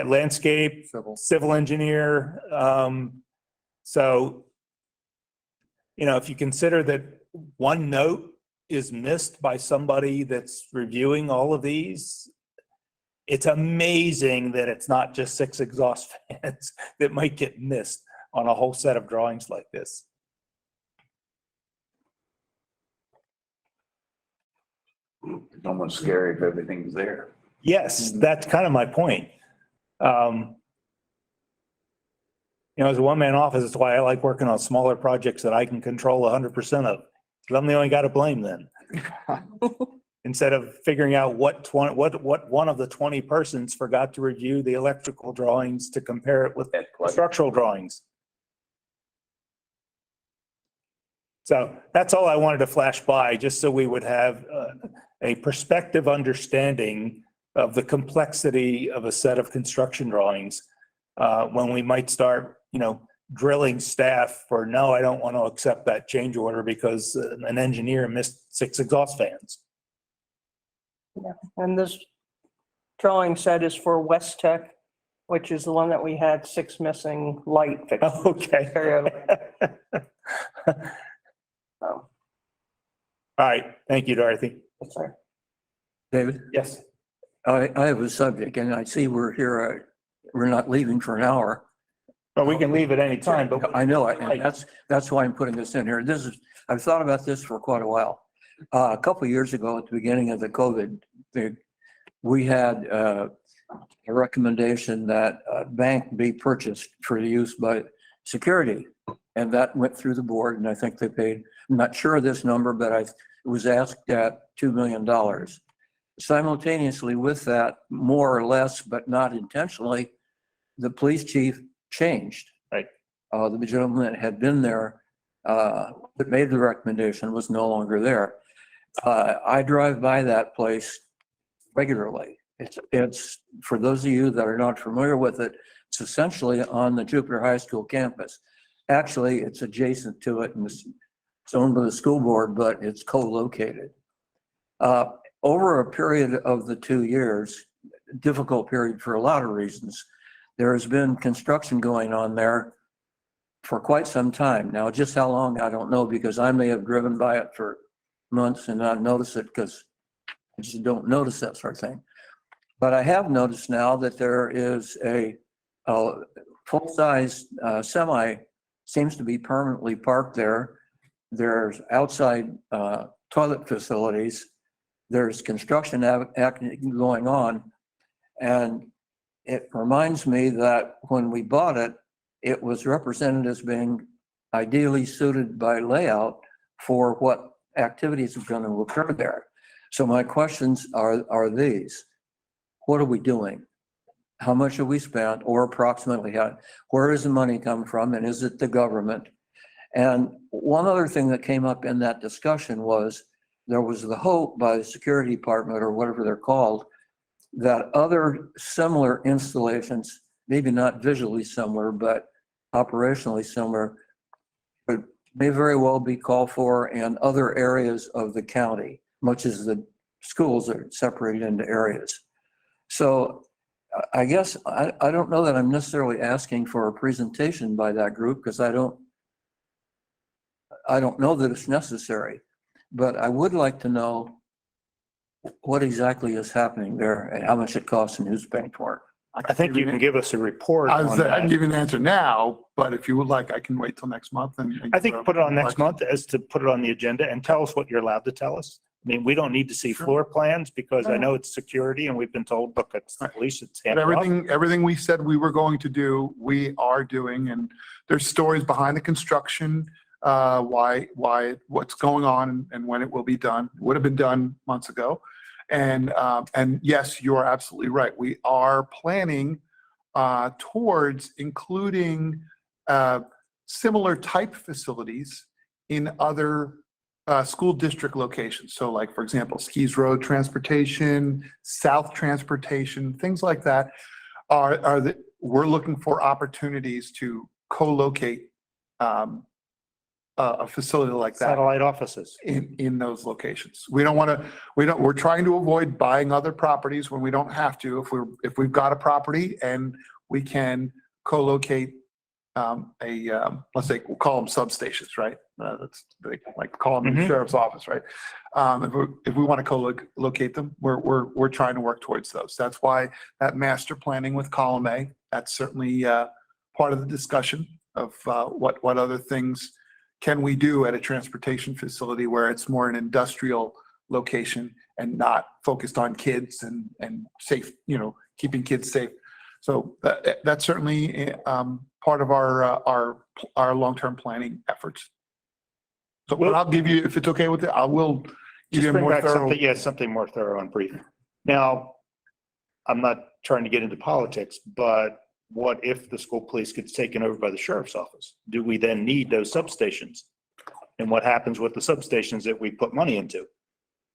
landscape, civil engineer. So, if you consider that one note is missed by somebody that's reviewing all of these, it's amazing that it's not just 6 exhaust fans that might get missed on a whole set of drawings like this. It's almost scary if everything's there. Yes, that's kind of my point. You know, as a one-man office, that's why I like working on smaller projects that I can control 100% of. 'Cause I'm the only guy to blame then. Instead of figuring out what one of the 20 persons forgot to review the electrical drawings to compare it with structural drawings. So that's all I wanted to flash by, just so we would have a perspective understanding of the complexity of a set of construction drawings when we might start, you know, drilling staff for, no, I don't want to accept that change order because an engineer missed 6 exhaust fans. Yeah. And this drawing set is for West Tech, which is the one that we had 6 missing light fixtures. Okay. All right. Thank you, Dorothy. Yes, sir. David? Yes. I have a subject, and I see we're here, we're not leaving for an hour. Well, we can leave at any time, but I know, and that's why I'm putting this in here. I've thought about this for quite a while. A couple of years ago, at the beginning of the COVID, we had a recommendation that a bank be purchased for use by security. And that went through the board, and I think they paid, I'm not sure of this number, but it was asked at $2 million. Simultaneously with that, more or less, but not intentionally, the police chief changed. Right. The gentleman that had been there that made the recommendation was no longer there. I drive by that place regularly. It's for those of you that are not familiar with it, it's essentially on the Jupiter High School campus. Actually, it's adjacent to it, and it's owned by the school board, but it's co-located. Over a period of the 2 years, difficult period for a lot of reasons, there has been construction going on there for quite some time. Now, just how long, I don't know, because I may have driven by it for months and not noticed it because I just don't notice that sort of thing. But I have noticed now that there is a full-size semi seems to be permanently parked there. There's outside toilet facilities. There's construction going on. And it reminds me that when we bought it, it was represented as being ideally suited by layout for what activities are going to occur there. So my questions are these. What are we doing? How much have we spent, or approximately how? Where does the money come from, and is it the government? And one other thing that came up in that discussion was there was the hope by the security department, or whatever they're called, that other similar installations, maybe not visually similar, but operationally similar, may very well be called for in other areas of the county, much as the schools are separated into areas. So I guess I don't know that I'm necessarily asking for a presentation by that group, because I don't know that it's necessary, but I would like to know what exactly is happening there and how much it costs and who's paying for it. I think you can give us a report I on can give that. you an answer now, but if you would like, I can wait till next month. I think put it on next month as to put it on the agenda and tell us what you're allowed to tell us. I mean, we don't need to see floor plans because I know it's security and we've been told, look, it's the police, it's But handed off. everything we said we were going to do, we are doing, and there's stories behind the construction, what's going on and when it will be done. It would have been done months ago. And yes, you are absolutely right. We are planning towards including similar type facilities in other school district locations. So like, for example, Skis Road Transportation, South Transportation, things like that we're looking for opportunities to co-locate a facility like that. Satellite offices. In those locations. We're trying to avoid buying other properties when we don't have to. If we've got a property and we can co-locate let's say, we'll call them substations, right? They like call them the Mhm. sheriff's office, right? If we want to co-locate them, we're trying to work towards those. That's why that master planning with column A, that's certainly part of the discussion of what other things can we do at a transportation facility where it's more an industrial location and not focused on kids and safe, keeping kids safe. So that's certainly part of our long-term planning efforts. So, but I'll give you, if it's okay with it, I will give Just you a bring more back thorough. something, yeah, something more thorough and brief. Now, I'm not trying to get into politics, but what if the school police gets taken over by the sheriff's office? Do we then need those substations? And what happens with the substations that we put money into?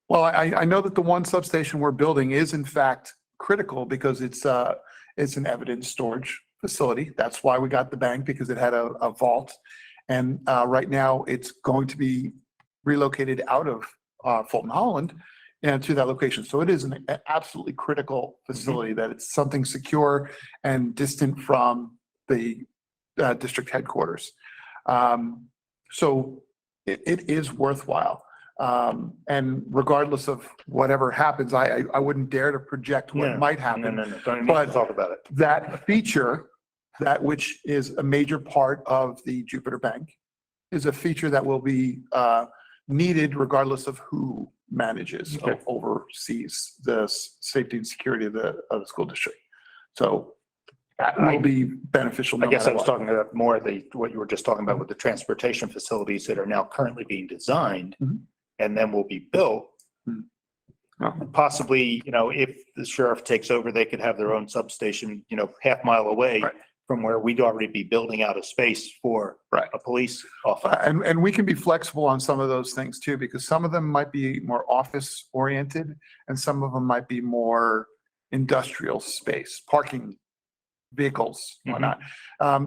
Well, I know that the one substation we're building is in fact critical because it's an evidence storage facility. That's why we got the bank, because it had a vault. And right now it's going to be relocated out of Fulton Holland and to that location. So it is an absolutely critical facility that it's something secure and distant from the district headquarters. So it is worthwhile. And regardless of whatever happens, I wouldn't dare to project what might happen. No. Don't need to talk about it. That feature, that which is a major part of the Jupiter Bank, is a feature that will be needed regardless of who manages or oversees the safety and security of the school district. So that will be beneficial. I no guess I matter was what. talking about more what you were just talking about with the transportation facilities that are now currently being designed and then will be built. Possibly, if the sheriff takes over, they could have their own substation, half mile away from where we'd already be building out a space for a police office. And we can be flexible on some of those things too, because some of them might be more office oriented and some of them might be more industrial space, parking vehicles, whatnot.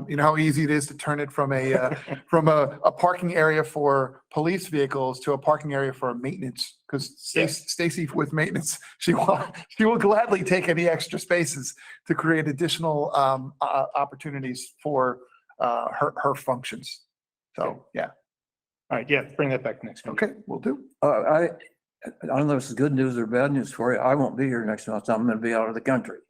You know how easy it is to turn it from a parking area for police vehicles to a parking area for maintenance, because Stacy with maintenance, she will gladly take any extra spaces to create additional opportunities for her functions. So, yeah. All right, bring that back next week. Okay, we'll do. I don't know if it's good news or bad news for you. I won't be here next month. I'm going to be out of the country.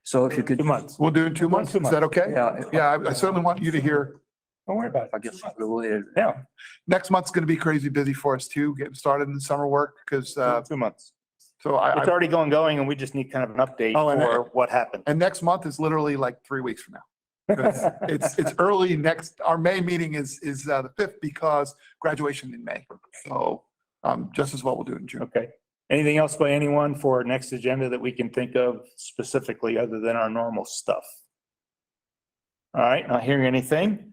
So if you could. 2 months. We'll do it in 2 months. Is that okay? Yeah. Yeah, I certainly want you to hear. Don't worry about it. I guess related. Yeah. Next month's going to be crazy busy for us too, getting started in the summer work because 2 months. so It's already going and we just need kind of an update for what happened. And next month is literally like 3 weeks from now. It's early next, our May meeting is the 5th because graduation in May. So just as well we'll do it in June. Okay. Anything else by anyone for next agenda that we can think of specifically other than our normal stuff? All right, not hearing anything.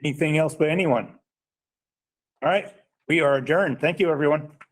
Anything else by anyone? All right, we are adjourned. Thank you, everyone.